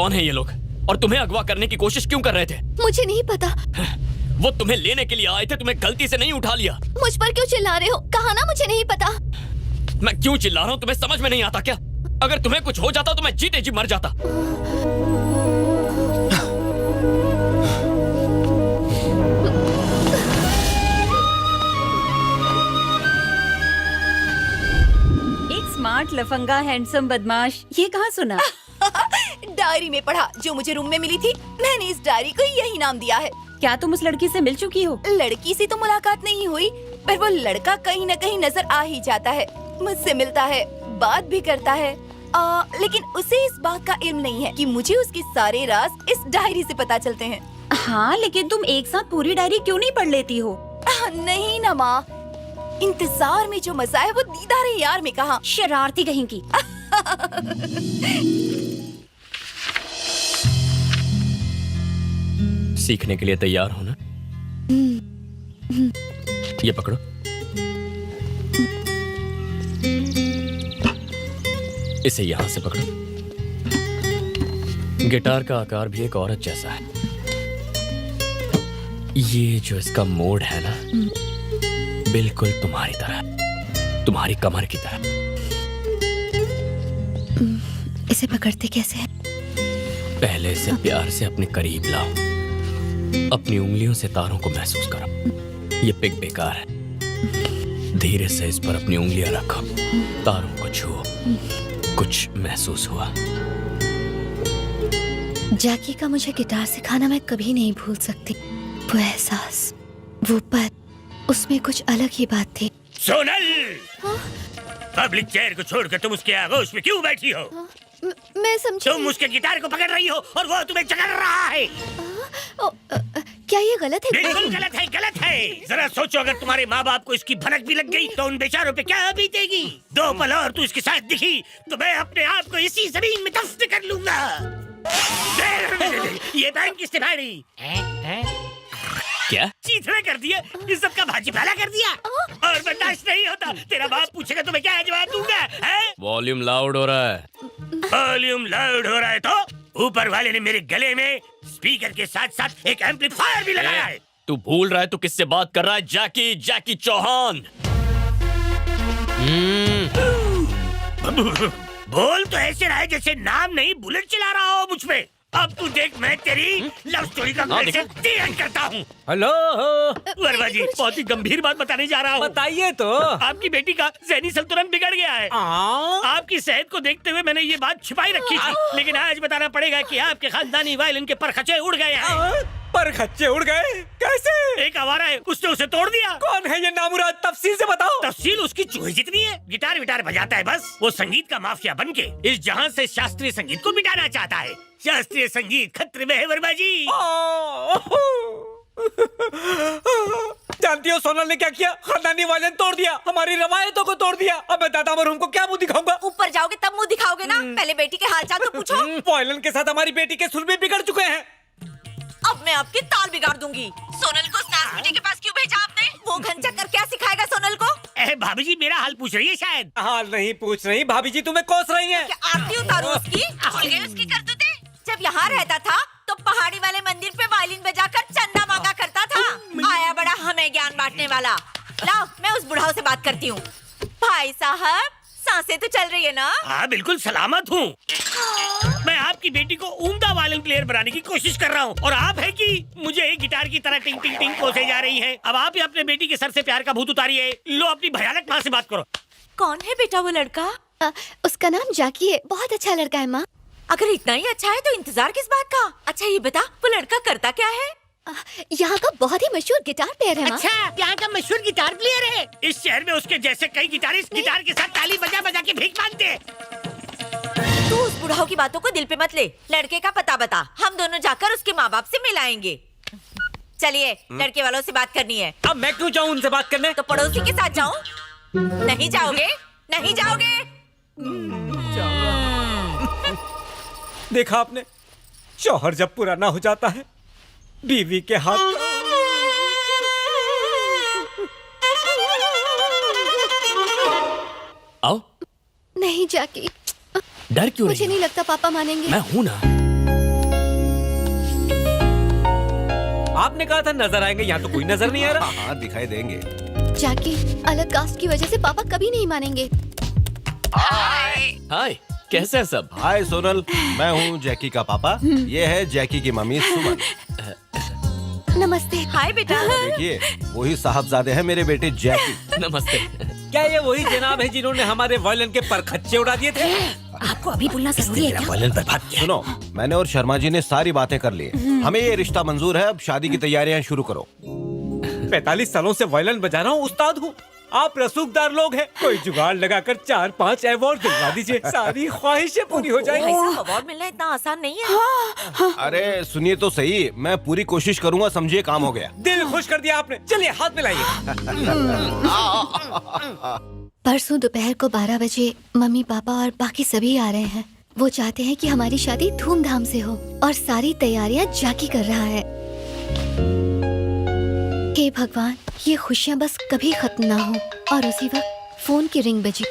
कौन है ये लोग और तुम्हें अगवा करने की कोशिश क्यों कर रहे थे? मुझे नहीं पता। वो तुम्हें लेने के लिए आए थे, तुम्हें गलती से नहीं उठा लिया। मुझ पर क्यों चिल्ला रहे हो? कहा ना मुझे नहीं पता। मैं क्यों चिल्ला रहा हूँ तुम्हें समझ में नहीं आता क्या? अगर तुम्हें कुछ हो जाता तो मैं जीते जी मर जाता। एक स्मार्ट लफंगा हैंडसम बदमाश, ये कहाँ सुना? डायरी में पढ़ा जो मुझे रूम में मिली थी। मैंने इस डायरी को यही नाम दिया है। क्या तुम उस लड़की से मिल चुकी हो? लड़की से तो मुलाकात नहीं हुई, पर वो लड़का कहीं न कहीं नजर आ ही जाता है। मुझसे मिलता है, बात भी करता है, लेकिन उसे इस बात का इल्म नहीं है कि मुझे उसके सारे राज इस डायरी से पता चलते हैं। हाँ, लेकिन तुम एक साथ पूरी डायरी क्यों नहीं पढ़ लेती हो? नहीं ना माँ, इंतजार में जो मजा है वो दीदार यार में कहा। शरारती कहीं की। सीखने के लिए तैयार हो ना? ये पकड़ो। इसे यहां से पकड़ो। गिटार का आकार भी एक औरत जैसा है। ये जो इसका मोड़ है ना, बिल्कुल तुम्हारी तरह, तुम्हारी कमर की तरह। इसे पकड़ते कैसे हैं? पहले इसे प्यार से अपने करीब लाओ, अपनी उंगलियों से तारों को महसूस करो। ये पिक बेकार है। धीरे से इस पर अपनी उंगलियां रखो, तारों को छुओ। कुछ महसूस हुआ? जैकी का मुझे गिटार सिखाना मैं कभी नहीं भूल सकती। वो एहसास, वो पल, उसमें कुछ अलग ही बात थी। सोनल, पब्लिक चेयर को छोड़कर तुम उसके आगोश में क्यों बैठी हो? मैं समझी। तुम उसके गिटार को पकड़ रही हो और वो तुम्हें जकड़ रहा है। क्या ये गलत है? बिल्कुल गलत है, गलत है। जरा सोचो, अगर तुम्हारे माँ बाप को इसकी भनक भी लग गई तो उन बेचारों पे क्या बीतेगी। 2 पल और तू इसके साथ दिखी तो मैं अपने आप को इसी जमीन में दफन कर लूंगा। ये बैंक किसने फाड़ी? क्या चीथड़े कर दिया, इस सब का भाजीपाला कर दिया और बर्दाश्त नहीं होता। तेरा बाप पूछेगा तो मैं क्या जवाब दूंगा? वॉल्यूम लाउड हो रहा है। वॉल्यूम लाउड हो रहा है तो ऊपर वाले ने मेरे गले में स्पीकर के साथ साथ एक एम्पलीफायर भी लगाया है। तू भूल रहा है तू किससे बात कर रहा है? जैकी चौहान। बोल तो ऐसे रहा है जैसे नाम नहीं बुलेट चला रहा हो मुझ पे। अब तू देख, मैं तेरी लव स्टोरी का कैसे तीरन करता हूँ। हेलो वर्मा जी, बहुत ही गंभीर बात बताने जा रहा हूँ। बताइए तो। आपकी बेटी का ज़हनी संतुलन बिगड़ गया है। आपकी सेहत को देखते हुए मैंने ये बात छिपाई रखी थी, लेकिन आज बताना पड़ेगा कि आपके खानदानी वायलिन के परखचे उड़ गए हैं। परखच्चे उड़ गए? कैसे? एक आवारा है, उसने उसे तोड़ दिया। कौन है ये नामुराद? तफसील से बताओ। तफसील उसकी चूहे जितनी है। गिटार विटार बजाता है बस। वो संगीत का माफिया बनके इस जहां से शास्त्रीय संगीत को मिटाना चाहता है। शास्त्रीय संगीत खतरे में है वर्मा जी। जानती हो सोनल ने क्या किया? खानदानी वायलिन तोड़ दिया, हमारी रवायतों को तोड़ दिया। अब मैं दादा मरहूम को क्या मुंह दिखाऊंगा? ऊपर जाओगे तब मुंह दिखाओगे ना। पहले बेटी के हालचाल तो पूछो। वायलिन के साथ हमारी बेटी के सुर भी बिगड़ चुके हैं। अब मैं आपके ताल बिगाड़ दूंगी। सोनल को स्नास के पास क्यों भेजा आपने? वो घन चक्कर क्या सिखाएगा सोनल को? भाभी जी मेरा हाल पूछ रही है शायद। हाल नहीं पूछ रही, भाभी जी तुम्हें कोस रही हैं। क्या आरती उतारो उसकी? भूल गए उसकी करतूतें? जब यहाँ रहता था तो पहाड़ी वाले मंदिर पे वायलिन बजाकर चंदा मांगा करता था। आया बड़ा हमें ज्ञान बांटने वाला। लाओ, मैं उस बुढ़ाओ से बात करती हूँ। भाई साहब, सांसें तो चल रही है ना? हाँ बिल्कुल सलामत हूँ। मैं आपकी बेटी को उम्दा वायलिन प्लेयर बनाने की कोशिश कर रहा हूँ और आप है कि मुझे एक गिटार की तरह टिंग टिंग टिंग कोसे जा रही हैं। अब आप ही अपने बेटी के सर से प्यार का भूत उतारिए। लो अपनी भयानक माँ से बात करो। कौन है बेटा वो लड़का? उसका नाम जैकी है। बहुत अच्छा लड़का है माँ। अगर इतना ही अच्छा है तो इंतजार किस बात का? अच्छा ये बता, वो लड़का करता क्या है? यहाँ का बहुत ही मशहूर गिटार प्लेयर है। अच्छा, यहाँ का मशहूर गिटार प्लेयर है। इस शहर में उसके जैसे कई गिटारिस्ट गिटार के साथ ताली बजा बजा के भीख मांगते हैं। तू उस बुढ़ाओ की बातों को दिल पे मत ले। लड़के का पता बता, हम दोनों जाकर उसके माँ बाप से मिलाएंगे। चलिए, लड़के वालों से बात करनी है। अब मैं क्यों जाऊँ उनसे बात करने? तो पड़ोसी के साथ जाऊँ? नहीं जाओगे? नहीं जाओगे? देखा आपने, शौहर जब पुराना हो जाता है बीवी के हाथ। आओ। नहीं जैकी, डर क्यों? मुझे नहीं लगता पापा मानेंगे। मैं हूं ना। आपने कहा था नजर आएंगे, यहाँ तो कोई नजर नहीं आ रहा। हाँ दिखाई देंगे। जैकी, अलग कास्ट की वजह से पापा कभी नहीं मानेंगे। हाय, कैसे हैं सब? हाय सोनल, मैं हूँ जैकी का पापा। ये है जैकी की मम्मी सुमन। नमस्ते। हाय बेटा। देखिए वही साहबजादे हैं मेरे बेटे जैकी। नमस्ते। क्या ये वही जनाब है जिन्होंने हमारे वायलिन के परखच्चे उड़ा दिए थे? आपको अभी बोलना जरूरी है क्या? वायलिन बर्बाद किया। सुनो, मैंने और शर्मा जी ने सारी बातें कर ली। हमें ये रिश्ता मंजूर है, अब शादी की तैयारियां शुरू करो। 45 सालों से वायलिन बजा रहा हूँ, उस्ताद हूँ। आप रसूखदार लोग हैं, कोई जुगाड़ लगाकर 4-5 अवार्ड दिलवा दीजिए, सारी ख्वाहिशें पूरी हो जाएंगी। ऐसा अवार्ड मिलना इतना आसान नहीं है। अरे सुनिए तो सही, मैं पूरी कोशिश करूंगा, समझिए काम हो गया। दिल खुश कर दिया आपने, चलिए हाथ मिलाइए। परसों दोपहर को 12 बजे मम्मी पापा और बाकी सभी आ रहे हैं। वो चाहते हैं कि हमारी शादी धूमधाम से हो और सारी तैयारियां जैकी कर रहा है। हे भगवान, ये खुशियां बस कभी खत्म ना हो। और उसी वक्त फोन की रिंग बजी।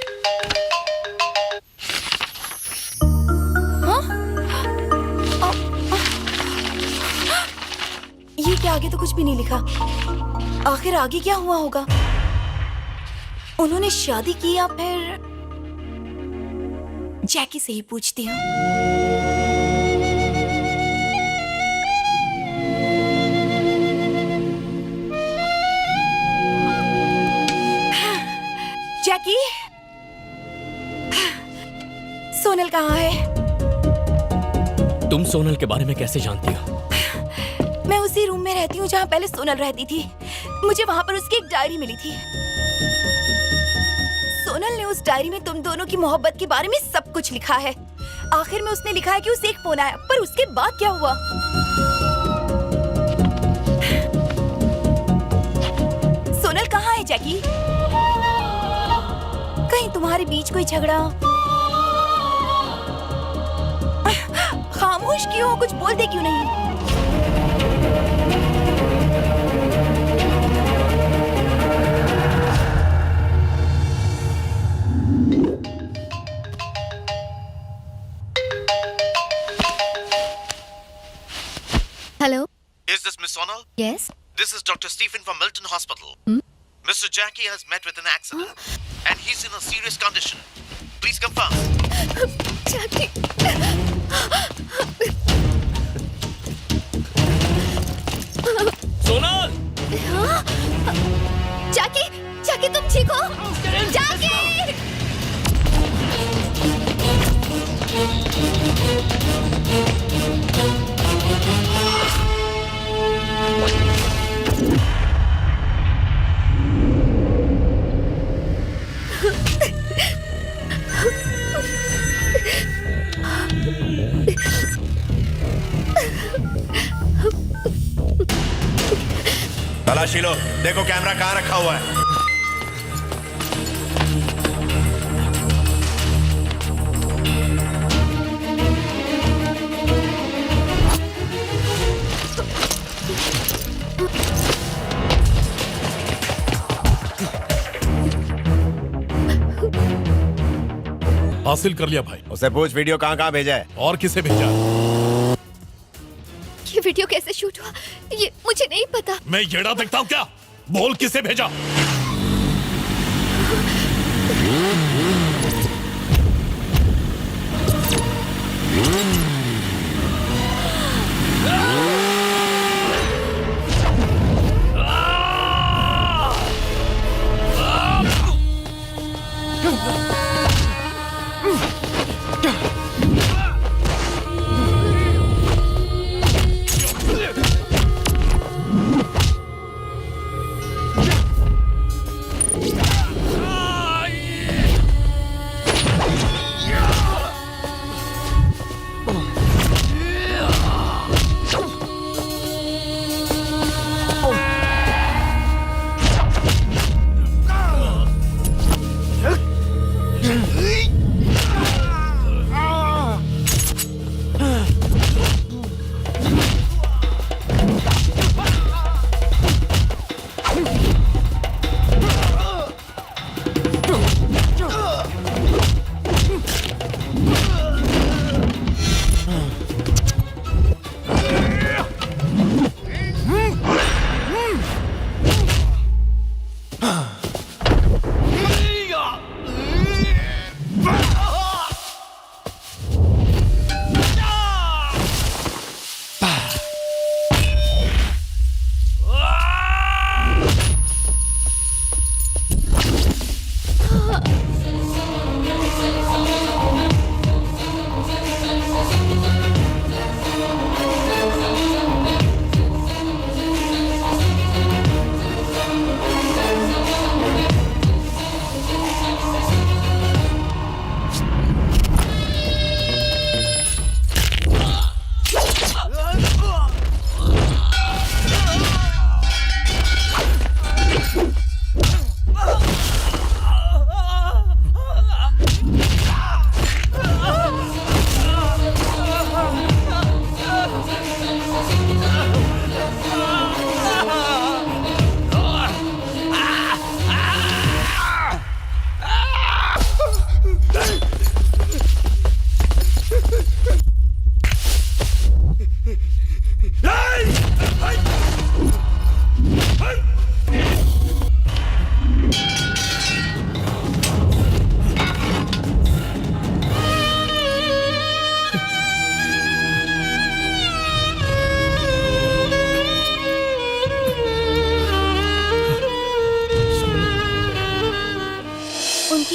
ये क्या, आगे तो कुछ भी नहीं लिखा। आखिर आगे क्या हुआ होगा? उन्होंने शादी की या फिर? जैकी से ही पूछती हूँ। जैकी, सोनल कहाँ है? तुम सोनल के बारे में कैसे जानती हो? मैं उसी रूम में रहती हूँ जहाँ पहले सोनल रहती थी। मुझे वहाँ पर उसकी एक डायरी मिली थी। सोनल ने उस डायरी में तुम दोनों की मोहब्बत के बारे में सब कुछ लिखा है। आखिर में उसने लिखा है कि उसे एक फोन आया, पर उसके बाद क्या हुआ? सोनल कहाँ है जैकी? कहीं तुम्हारे बीच कोई झगड़ा? खामोश क्यों हो? कुछ बोलते क्यों नहीं? Hello. Is this Miss Sonal? Yes. This is Dr. Stephen from Milton Hospital. Mr. Jackie has met with an accident and he's in a serious condition. Please come fast. जैकी। सोनल! जैकी, जैकी तुम ठीक हो? जैकी! तलाशी लो, देखो कैमरा कहाँ रखा हुआ है। हासिल कर लिया भाई। उसे पूछ वीडियो कहाँ कहाँ भेजा है और किसे भेजा? ये वीडियो कैसे शूट हुआ ये मुझे नहीं पता। मैं येड़ा देखता हूँ क्या? बोल किसे भेजा?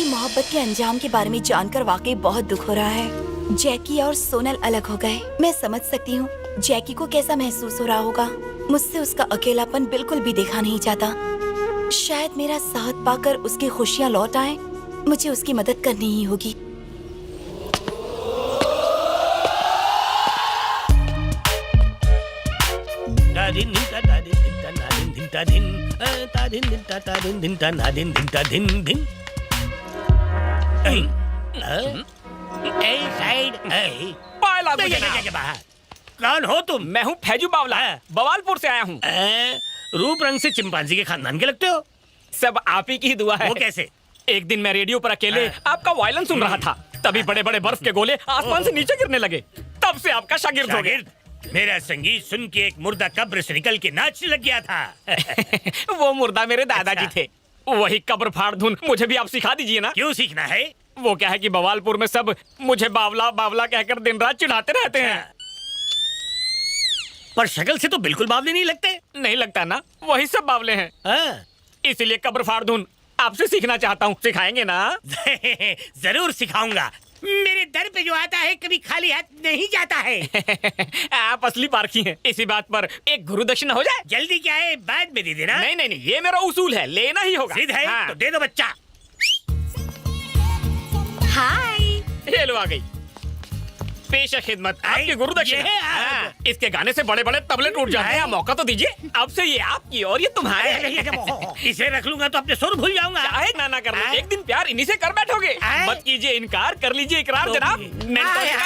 मोहब्बत के अंजाम के बारे में जानकर वाकई बहुत दुख हो रहा है। जैकी और सोनल अलग हो गए। मैं समझ सकती हूँ जैकी को कैसा महसूस हो रहा होगा। मुझसे उसका अकेलापन बिल्कुल भी देखा नहीं जाता। शायद मेरा साथ पाकर उसकी खुशियाँ लौट आए। मुझे उसकी मदद करनी ही होगी। कौन हो तुम? मैं हूँ फैजू बावला, बवालपुर से आया हूँ। रूप रंग से चिंपांजी के खानदान के लगते हो। सब आप ही की दुआ है। वो कैसे? एक दिन मैं रेडियो पर अकेले आपका वायलिन सुन रहा था, तभी बड़े बड़े बर्फ के गोले आसमान से नीचे गिरने लगे। तब से आपका शागिर्द हो गया। मेरा संगीत सुन के एक मुर्दा कब्र से निकल के नाचने लग गया था। वो मुर्दा मेरे दादाजी थे। वही कब्र फाड़ धुन मुझे भी आप सिखा दीजिए ना। क्यों सीखना है? वो क्या है कि बवालपुर में सब मुझे बावला बावला कहकर दिन रात चिढ़ाते रहते हैं। पर शक्ल से तो बिल्कुल बावले नहीं लगते। नहीं लगता ना, वही सब बावले हैं। इसीलिए कब्र फाड़ धुन आपसे सीखना चाहता हूँ। सिखाएंगे ना? जरूर सिखाऊंगा। मेरे दर पे जो आता है कभी खाली हाथ नहीं जाता है। आप असली पारखी हैं। इसी बात पर एक गुरु दक्षिणा हो जाए। जल्दी क्या है, बाद में दे देना। नहीं नहीं नहीं, ये मेरा उसूल है, लेना ही होगा। सिद्ध है? हाँ। तो दे दो बच्चा। हाय। ये लो आ गई। पेशा खिदमत आपके गुरु दक्षिणा। हाँ, इसके गाने से बड़े बड़े तबले टूट जाते हैं। मौका तो दीजिए। अब से ये आपकी और ये तुम्हारे। इसे रख लूंगा तो अपने सुर भूल जाऊंगा। चाहे ना कर लो, एक दिन प्यार इन्हीं से कर बैठोगे। मत कीजिए इनकार, कर लीजिए इकरार जनाब।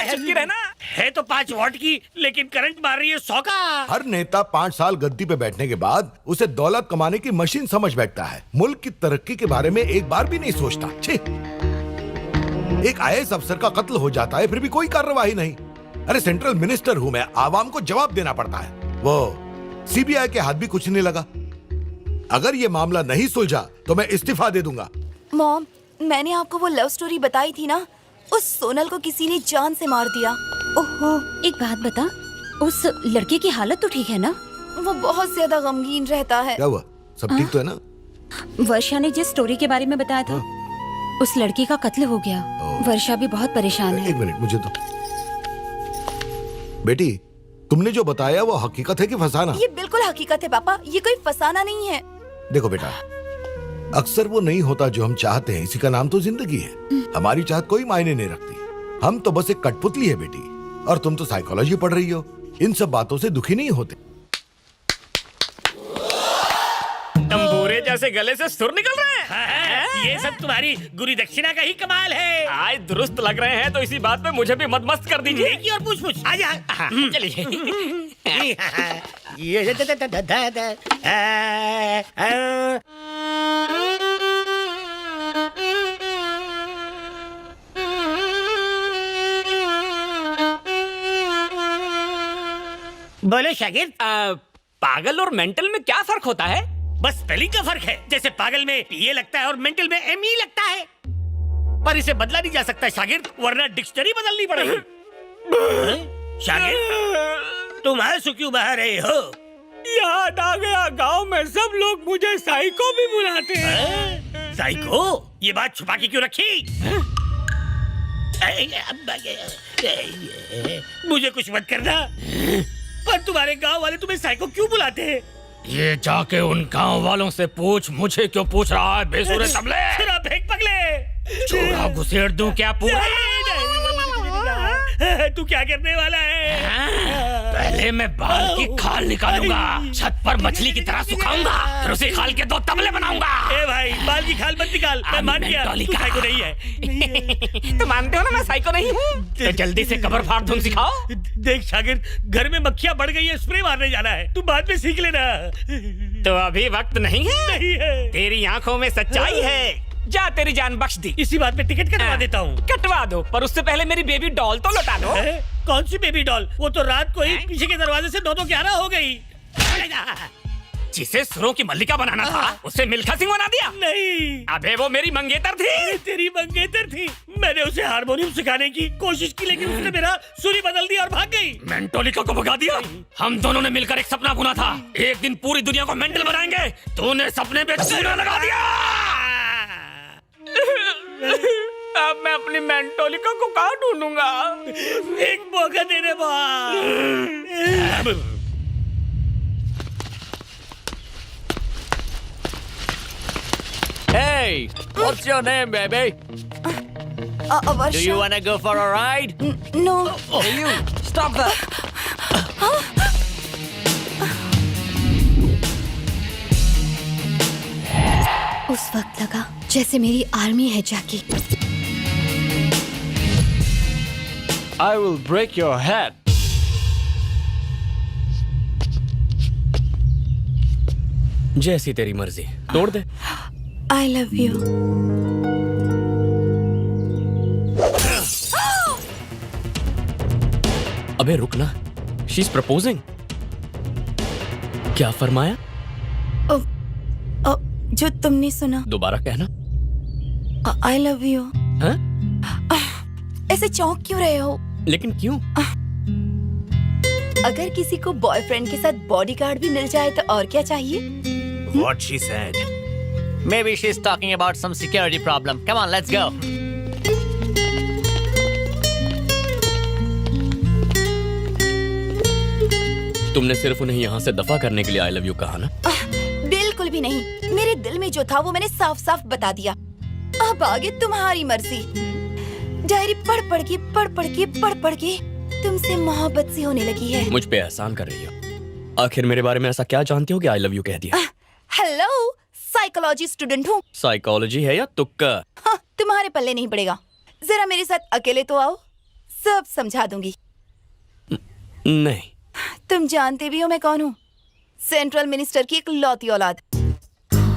चिपकी रहना है तो 5 वॉट की, लेकिन करंट मार रही है 100 का। हर नेता 5 साल गद्दी पे बैठने के बाद उसे दौलत कमाने की मशीन समझ बैठता है। मुल्क की तरक्की के बारे में एक बार भी नहीं सोचता। छी! एक IAS अफसर का कत्ल हो जाता है, फिर भी कोई कार्रवाई नहीं। अरे सेंट्रल मिनिस्टर हूं मैं, आवाम को जवाब देना पड़ता है। वो CBI के हाथ भी कुछ नहीं लगा। अगर ये मामला नहीं सुलझा तो मैं इस्तीफा दे दूंगा। मॉम, मैंने आपको वो लव स्टोरी बताई थी ना, उस सोनल को किसी ने जान से मार दिया। ओहो, एक बात बता, उस लड़के की हालत तो ठीक है ना? वो बहुत ज्यादा गमगीन रहता है। क्या हुआ? सब ठीक तो है ना? वर्षा ने जिस स्टोरी के बारे में बताया था, उस लड़की का कत्ल हो गया। वर्षा भी बहुत परेशान है। एक मिनट मुझे तो। बेटी, तुमने जो बताया वो हकीकत है कि फसाना? ये बिल्कुल हकीकत है पापा, ये कोई फसाना नहीं है। देखो बेटा, अक्सर वो नहीं होता जो हम चाहते हैं, इसी का नाम तो जिंदगी है। हमारी चाहत कोई मायने नहीं रखती। हम तो बस एक कठपुतली है बेटी। और तुम तो साइकोलॉजी पढ़ रही हो, इन सब बातों से दुखी नहीं होते। तंबूरे जैसे गले से सुर निकल रहे हैं। ये सब तुम्हारी गुरु दक्षिणा का ही कमाल है। आज दुरुस्त लग रहे हैं तो इसी बात पे मुझे भी मत कर दीजिए। और पूछ आजा। चलिए। बोले शागिर्द, पागल और मेंटल में क्या फर्क होता है? बस स्पेलिंग का फर्क है। जैसे पागल में ये लगता है और मेंटल में ME लगता है। पर इसे बदला नहीं जा सकता शागिर्द, वरना डिक्शनरी बदलनी पड़ेगी। शागिर्द, तुम आंसू क्यों बहा रहे हो? याद आ गया, गांव में सब लोग मुझे साइको भी बुलाते हैं। साइको? ये बात छुपा के क्यों रखी? मुझे कुछ मत करना, पर तुम्हारे गांव वाले तुम्हें साइको क्यों बुलाते हैं? ये जाके उन गांव वालों से पूछ, मुझे क्यों पूछ रहा है बेसुरे तबले? तेरा फेंक पगले, छोड़ा घुसेड़ दूं क्या पूरा? तू क्या करने वाला है? पहले मैं बाल की खाल निकालूंगा, छत पर मछली की तरह सुखाऊंगा, फिर उसे खाल के 2 तबले बनाऊंगा। ए भाई, बाल की खाल मत निकाल, मैं मान गया तू साइको नहीं है। तो मानते हो ना मैं साइको नहीं हूँ? तो जल्दी से कब्र फाड़ धुन सिखाओ। देख शागिर्द, घर में मक्खियाँ बढ़ गई है, स्प्रे मारने जाना है, तू बाद में सीख लेना। तो अभी वक्त नहीं है? नहीं है। तेरी आंखों में सच्चाई है, जा तेरी जान बख्श दी। इसी बात पे टिकट कटवा देता हूँ। कटवा दो, पर उससे पहले मेरी बेबी डॉल तो लौटा दो। कौन सी बेबी डॉल? वो तो रात को ही पीछे के दरवाजे से 2-2 11 हो गई। जिसे सुरों की मल्लिका बनाना था, उसे मिल्खा सिंह बना दिया। नहीं, अबे वो मेरी मंगेतर थी। तेरी मंगेतर थी? मैंने उसे हारमोनियम सिखाने की कोशिश की, लेकिन उसने मेरा सुरी बदल दिया और भाग गई। मेंटोलिका को भगा दिया। हम दोनों ने मिलकर एक सपना बुना था, एक दिन पूरी दुनिया को मेंटल बनाएंगे। तूने सपने पे चूना लगा दिया। मैं अपनी मेंटोलिका को कहाँ ढूंढूंगा? एक मौका दे रे boss. Hey, what's your name, baby? Do you wanna go for a ride? No. Hey, you, stop that. उस वक्त लगा जैसे मेरी आर्मी है जैकी। I will break your head. जैसी तेरी मर्जी, तोड़ दे। I love you. अबे रुकना, she's proposing. क्या फरमाया? जो तुमने सुना। दोबारा कहना। I love you. हाँ? ऐसे चौंक क्यों रहे हो? लेकिन क्यों? अगर किसी को बॉयफ्रेंड के साथ बॉडीगार्ड भी मिल जाए तो और क्या चाहिए? What she said. Maybe she's talking about some security problem. Come on, let's go. तुमने सिर्फ उन्हें यहाँ से दफा करने के लिए I love you कहा ना? बिल्कुल भी नहीं। मेरे दिल में जो था वो मैंने साफ साफ बता दिया। अब आगे तुम्हारी मर्जी। डायरी पढ़ के तुमसे मोहब्बत सी होने लगी है। मुझ पे एहसान कर रही हो। आखिर मेरे बारे में ऐसा क्या जानती हो कि I love you कह दिया? हेलो, साइकोलॉजी स्टूडेंट हूँ। साइकोलॉजी है या तुक्का? हाँ, तुम्हारे पल्ले नहीं पड़ेगा। जरा मेरे साथ अकेले तो आओ, सब समझा दूंगी। नहीं। तुम जानते भी हो मैं कौन हूँ? सेंट्रल मिनिस्टर की एक लौती औलाद।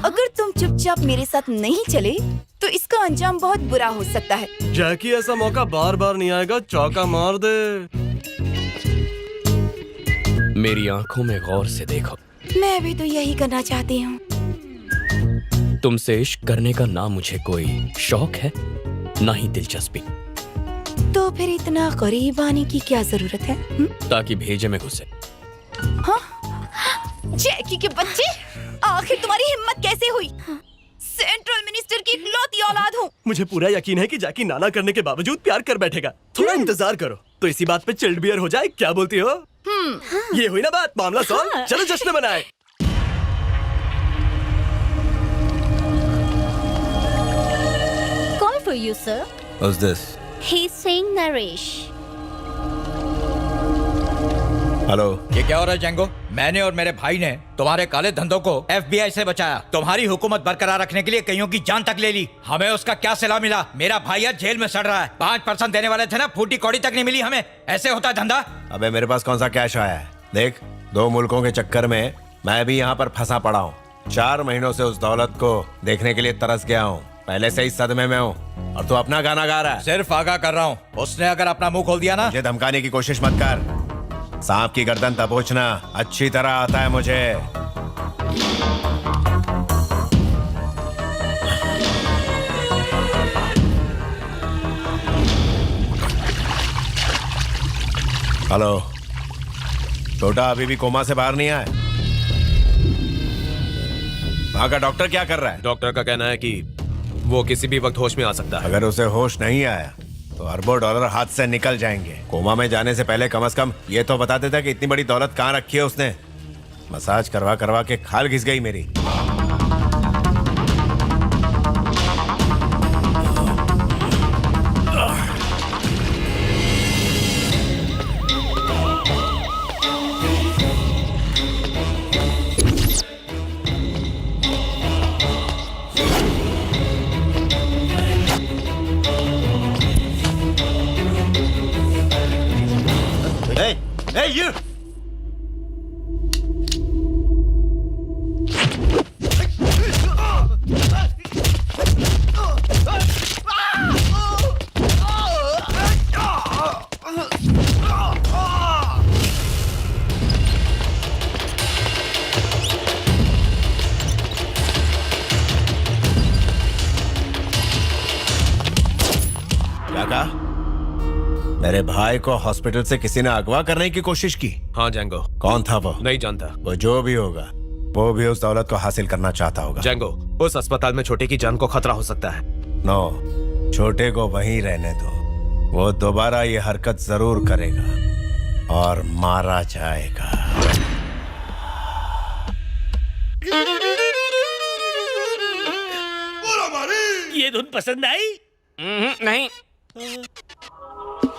अगर तुम चुपचाप मेरे साथ नहीं चले तो इसका अंजाम बहुत बुरा हो सकता है। जैकी, ऐसा मौका बार बार नहीं आएगा, चौका मार दे। मेरी आंखों में गौर से देखो। मैं भी तो यही करना चाहती हूँ। तुमसे इश्क करने का ना मुझे कोई शौक है ना ही दिलचस्पी। तो फिर इतना करीब आने की क्या जरूरत है? ताकि भेजे में घुसे। हाँ? जैकी के बच्चे, आखिर तुम्हारी हिम्मत कैसे हुई? सेंट्रल मिनिस्टर की इकलौती औलाद हूँ। मुझे पूरा यकीन है कि जैकी नाना करने के बावजूद प्यार कर बैठेगा। थोड़ा इंतजार करो तो इसी बात पे चिल्ड बियर हो जाए। क्या बोलती हो? ये हुई ना बात, मामला सॉल्व। चलो जश्न मनाएं। Call for you, sir. Who's this? He's saying Naresh. Hello. ये क्या हो रहा है जैंगो? मैंने और मेरे भाई ने तुम्हारे काले धंधों को FBI से बचाया। तुम्हारी हुकूमत बरकरार रखने के लिए कईयों की जान तक ले ली। हमें उसका क्या सिला मिला? मेरा भाई आज जेल में सड़ रहा है। 5% देने वाले थे ना, फूटी कौड़ी तक नहीं मिली हमें। ऐसे होता है धंधा? अबे मेरे पास कौन सा कैश आया है? देख, 2 मुल्कों के चक्कर में मैं भी यहाँ पर फंसा पड़ा हूँ। 4 महीनों से उस दौलत को देखने के लिए तरस गया हूँ। पहले से ही सदमे में हूँ और तू अपना गाना गा रहा है। सिर्फ आगाह कर रहा हूँ, उसने अगर अपना मुंह खोल दिया ना। मुझे धमकाने की कोशिश मत कर। सांप की गर्दन दबोचना अच्छी तरह आता है मुझे। हेलो, छोटा अभी भी कोमा से बाहर नहीं आया? वहां का डॉक्टर क्या कर रहा है? डॉक्टर का कहना है कि वो किसी भी वक्त होश में आ सकता है। अगर उसे होश नहीं आया तो अरबों डॉलर हाथ से निकल जाएंगे। कोमा में जाने से पहले कम से कम ये तो बता देता कि इतनी बड़ी दौलत कहाँ रखी है उसने। मसाज करवा करवा के खाल घिस गई मेरी। Hey, you! क्या कहा? मेरे भाई को हॉस्पिटल से किसी ने अगवा करने की कोशिश की? हाँ जैंगो। कौन था वो? नहीं जानता। वो जो भी होगा, वो भी उस दौलत को हासिल करना चाहता होगा। जैंगो, उस अस्पताल में छोटे की जान को खतरा हो सकता है। नो, छोटे को वहीं रहने दो, वो दोबारा ये हरकत जरूर करेगा और मारा जाएगा। ये धुन पसंद आई? नहीं।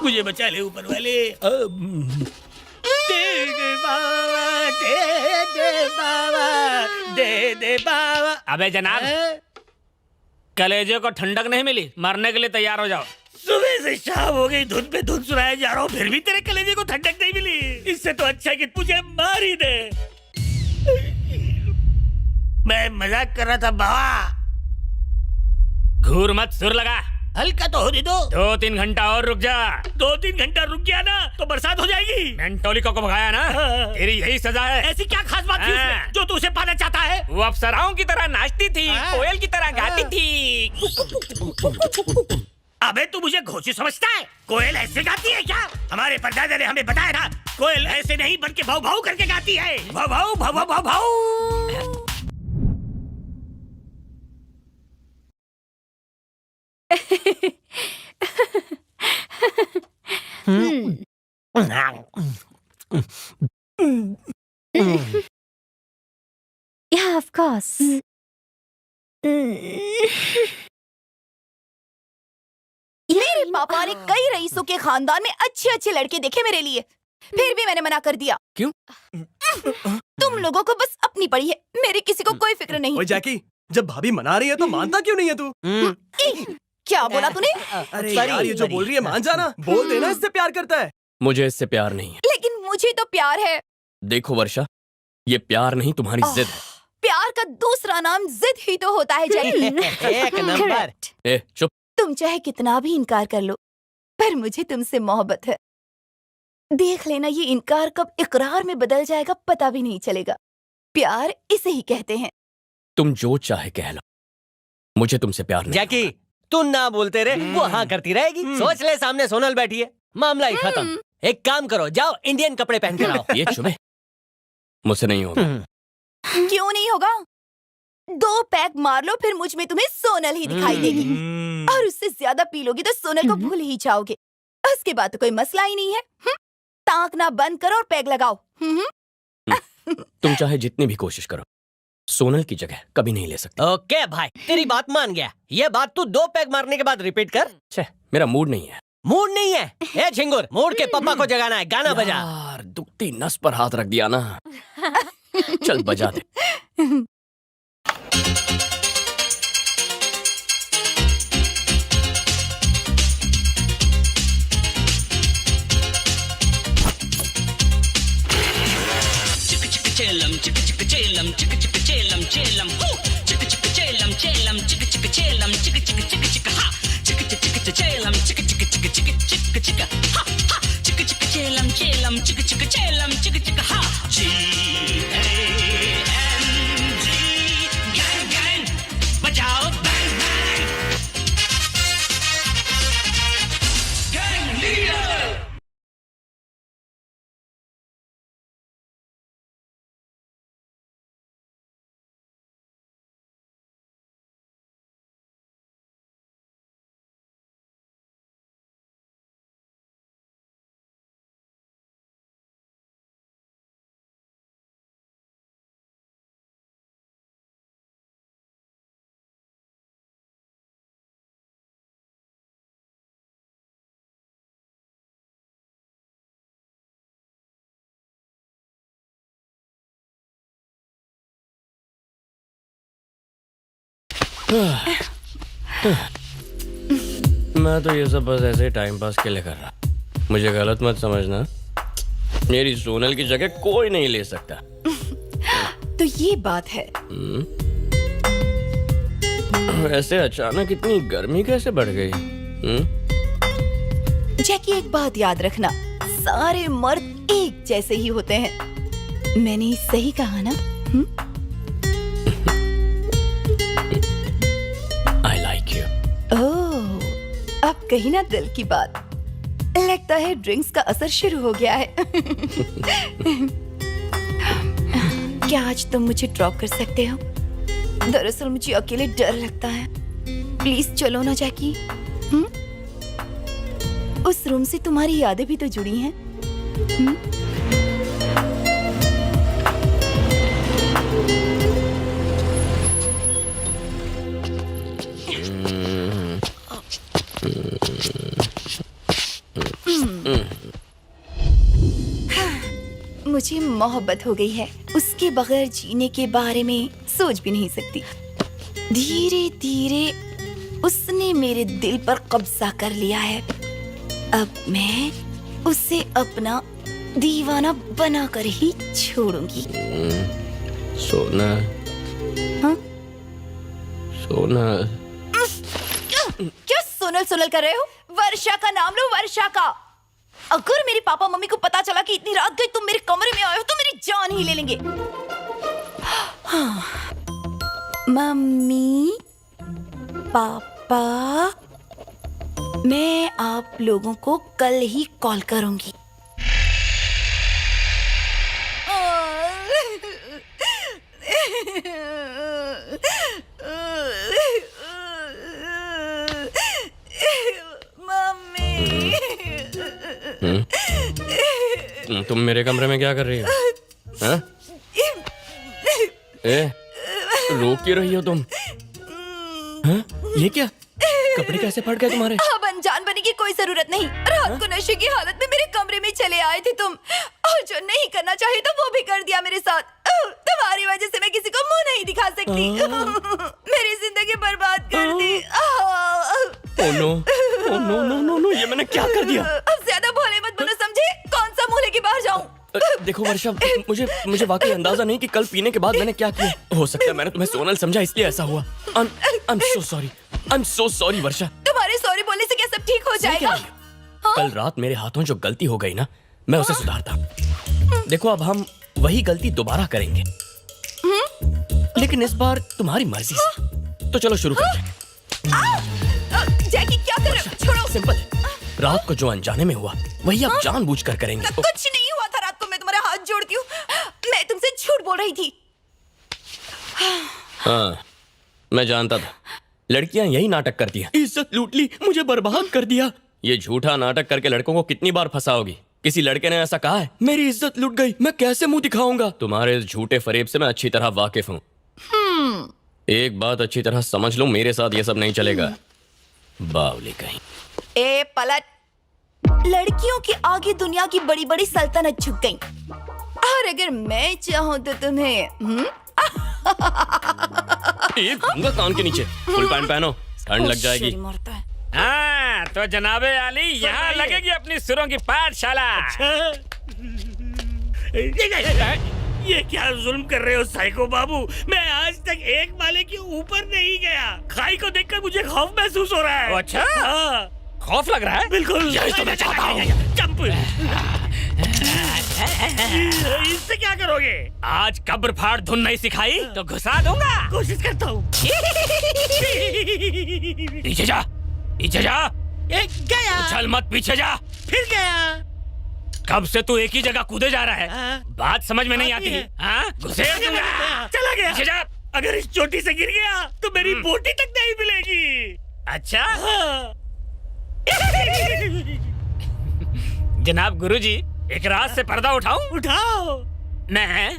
मुझे बचा ले ऊपर वाले। दे दे बाबा, दे बाबा, दे बाबा। अबे जनाब, कलेजे को ठंडक नहीं मिली, मरने के लिए तैयार हो जाओ। सुबह से शाम हो गई, धुन पे धुन सुनाया जा रहा हूँ, फिर भी तेरे कलेजे को ठंडक नहीं मिली। इससे तो अच्छा है कि तुझे मार ही दे। मैं मजाक कर रहा था बाबा। घूर मत, सुर लगा। हल्का तो होने दो। 2-3 घंटा और रुक जा। 2-3 घंटा रुक गया ना तो बरसात हो जाएगी। मेंटोली को भगाया ना, तेरी यही सजा है। ऐसी क्या खास बात थी उसमें जो तू उसे पाना चाहता है? वो अप्सराओं की तरह नाचती थी, कोयल की तरह गाती थी। अबे तू मुझे घोंची समझता है? कोयल ऐसे गाती है क्या? हमारे परदादा ने हमें बताया था, कोयल ऐसे नहीं बल्कि भाव भाव करके गाती है। भाव भाव भाव भाव भाव भाव। Yeah, of course. मेरे पापा ने कई रईसों के खानदान में अच्छे अच्छे लड़के देखे मेरे लिए, फिर भी मैंने मना कर दिया। क्यों? तुम लोगों को बस अपनी पड़ी है, मेरे किसी को कोई फिक्र नहीं। ओए जैकी, जब भाभी मना रही है तो मानता क्यों नहीं है तू? क्या बोला तूने? अरे यार, ये जो बोल रही है मान जाना, बोल देना इससे प्यार करता है। मुझे इससे प्यार नहीं है। लेकिन मुझे तो प्यार है। देखो वर्षा, ये प्यार नहीं तुम्हारी जिद है। प्यार का दूसरा नाम जिद ही तो होता है जैकी। एक नंबर। ए चुप। तुम चाहे कितना भी इनकार कर लो, पर मुझे तुमसे मोहब्बत है। देख लेना, ये इनकार कब इकरार में बदल जाएगा पता भी नहीं चलेगा। प्यार इसे ही कहते हैं। तुम जो चाहे कह लो, मुझे तुमसे प्यार नहीं। जैकी, तू ना बोलते रे, वो हाँ करती रहेगी। सोच ले, सामने सोनल बैठी है, मामला ही खत्म। एक काम करो, जाओ इंडियन कपड़े पहन कर आओ। ये चुप, मुझसे नहीं होगा। क्यों नहीं होगा? 2 पैक मार लो, फिर मुझ में तुम्हें सोनल ही दिखाई देगी। और उससे ज्यादा पी लोगी तो सोनल को भूल ही जाओगे। उसके बाद तो कोई मसला ही नहीं है। ताकना बंद करो और पैग लगाओ। तुम चाहे जितनी भी कोशिश करो, सोनल की जगह कभी नहीं ले सकते। ओके भाई, तेरी बात मान गया। ये बात तू 2 पैग मारने के बाद रिपीट कर। छे, मेरा मूड नहीं है। मूड नहीं है? ए झिंगुर, मूड के पापा को जगाना है, गाना बजा। यार, दुखती नस पर हाथ रख दिया ना। चल बजा दे। चेलम चिक चिक चेलम चिक चिक चेलम चेलम हो चिक चिक चेलम चेलम चिक चिक चेलम चिक चिक चिक चिक हा चिक चिक चिक चेलम चिक चिक चिक चिक चिक चिक हा हा चिक चिक चेलम चेलम चिक चिक चेलम चिक चिक हा GANG गैंग गैंग बजाओ बैंग बैंग गैंग लीडर। मैं तो ये सब बस ऐसे ही टाइम पास के लिए कर रहा। मुझे गलत मत समझना, मेरी सोनल की जगह कोई नहीं ले सकता। तो ये बात है। ऐसे अचानक इतनी गर्मी कैसे बढ़ गई? जैकी, एक बात याद रखना, सारे मर्द एक जैसे ही होते हैं। मैंने सही कहा ना? I like you. ओह, अब कही ना दिल की बात। लगता है ड्रिंक्स का असर शुरू हो गया है। क्या आज तुम मुझे ड्रॉप कर सकते हो? दरअसल मुझे अकेले डर लगता है। प्लीज चलो ना जैकी। उस रूम से तुम्हारी यादें भी तो जुड़ी हैं। मुझे मोहब्बत हो गई है, उसके बगैर जीने के बारे में सोच भी नहीं सकती। धीरे धीरे उसने मेरे दिल पर कब्जा कर लिया है। अब मैं उसे अपना दीवाना बनाकर ही छोड़ूंगी। सोना, हाँ? सोना। क्या सोनल सोनल कर रहे हो? वर्षा का नाम लो, वर्षा का। अगर मेरे पापा मम्मी को पता चला कि इतनी रात गई तुम मेरे कमरे में आए हो तो मेरी जान ही ले लेंगे। हाँ। मम्मी, पापा, मैं आप लोगों को कल ही कॉल करूंगी। तुम मेरे कमरे में क्या कर रही हो? हाँ? रो क्यों रही हो तुम? हाँ? ये क्या? कपड़े कैसे फट गए तुम्हारे? अब अनजान बनने की कोई जरूरत नहीं। रात को नशे की हालत में मेरे कमरे में चले आए थे तुम, और जो नहीं करना चाहिए तो वो भी कर दिया मेरे साथ। तुम्हारी वजह से मैं किसी को मुंह नहीं दिखा सकती। मेरी जिंदगी बर्बाद कर दी। Oh no, oh no no no no, ये मैंने क्या कर दिया? अब ज्यादा भोले मत बनो, समझे? कौन सा मुंह लेके बाहर जाऊं? देखो वर्षा, मुझे वाकई अंदाजा नहीं कि कल पीने के बाद मैंने क्या किया। हो सकता है मैंने तुम्हें सोनल समझा इसलिए ऐसा हुआ। I'm so sorry, I'm so sorry वर्षा। तुम्हारे सॉरी बोलने से क्या सब ठीक हो जाएगा? कल रात मेरे हाथों जो गलती हो गई ना, मैं उसे सुधारता। देखो अब हम वही गलती दोबारा करेंगे, लेकिन इस बार तुम्हारी मर्जी से। तो चलो शुरू करते हैं। जैकी क्या कर रहे हो? छोड़ो। सिंपल, रात को जो अनजाने में हुआ वही अब जानबूझकर करेंगे। कुछ नहीं हुआ था रात को, मैं तुम्हारा हाथ जोड़ती हूँ। मैं तुमसे झूठ बोल रही थी। हाँ, मैं जानता था लड़कियां यही नाटक करती हैं। इज्जत लूट ली, मुझे बर्बाद कर दिया। ये झूठा नाटक करके लड़कों को कितनी बार फंसाओगी? किसी लड़के ने ऐसा कहा है मेरी इज्जत लूट गई, मैं कैसे मुंह दिखाऊंगा? तुम्हारे इस झूठे फरेब से मैं अच्छी तरह वाकिफ हूँ। एक बात अच्छी तरह समझ लो, मेरे साथ ये सब नहीं चलेगा। बावली कहीं। ए पलट, लड़कियों के आगे दुनिया की बड़ी बड़ी सल्तनत झुक गई, और अगर मैं चाहूं तो तुम्हें एक दूंगा कान के नीचे। फुल पैंट पहनो, ठंड लग जाएगी। हाँ, तो जनाबे आली, यहाँ लगेगी अपनी सुरों की पाठशाला। ये क्या जुल्म कर रहे हो साइको बाबू? मैं आज तक एक माले के ऊपर नहीं गया। खाई को देखकर मुझे खौफ महसूस हो रहा है। अच्छा, हाँ। खौफ लग रहा है? बिल्कुल, यही तो मैं चाहता हूँ। जंप। इससे क्या करोगे? आज कब्र फाड़ धुन नहीं सिखाई तो घुसा दूंगा। कोशिश करता हूँ। पीछे जा, पीछे जा। गया। उछल मत, पीछे जा। फिर गया। कब से तू एक ही जगह कूदे जा रहा है? बात समझ में नहीं आती। घुसेड़ दूंगा। चला गया। पीछे जा। अगर इस चोटी से गिर गया तो मेरी बोटी तक नहीं मिलेगी। अच्छा? जनाब गुरुजी, एक रात से पर्दा उठाऊं? उठाओ। मैं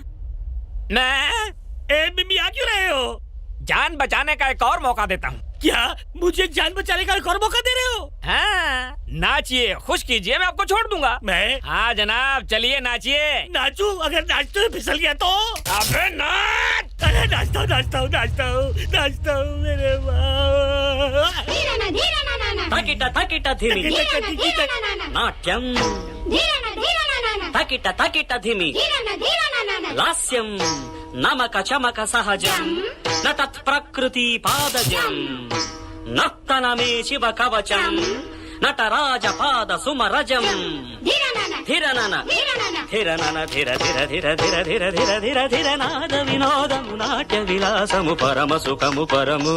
मियाँ क्यों रहे हो? जान बचाने का एक और मौका देता हूँ। क्या मुझे जान बचाने का एक और मौका दे रहे हो? हाँ, नाचिए, खुश कीजिए, मैं आपको छोड़ दूंगा। मैं? हाँ जनाब, चलिए नाचिए। नाचूं? अगर नाचते हुए फिसल गया तो? अबे नाच! अरे नाचता हूँ मेरे तकिटा धिमी नाट्यम तकिटा धिमी लास्यम नमक चमक सहजम न तत्प्रकृति पादजम नर्तनमे शिव कवचम नटराज पाद सुमरजम धिरनन धिर नाद विनोदము నాట్య విలాసము పరమ సుఖము పరము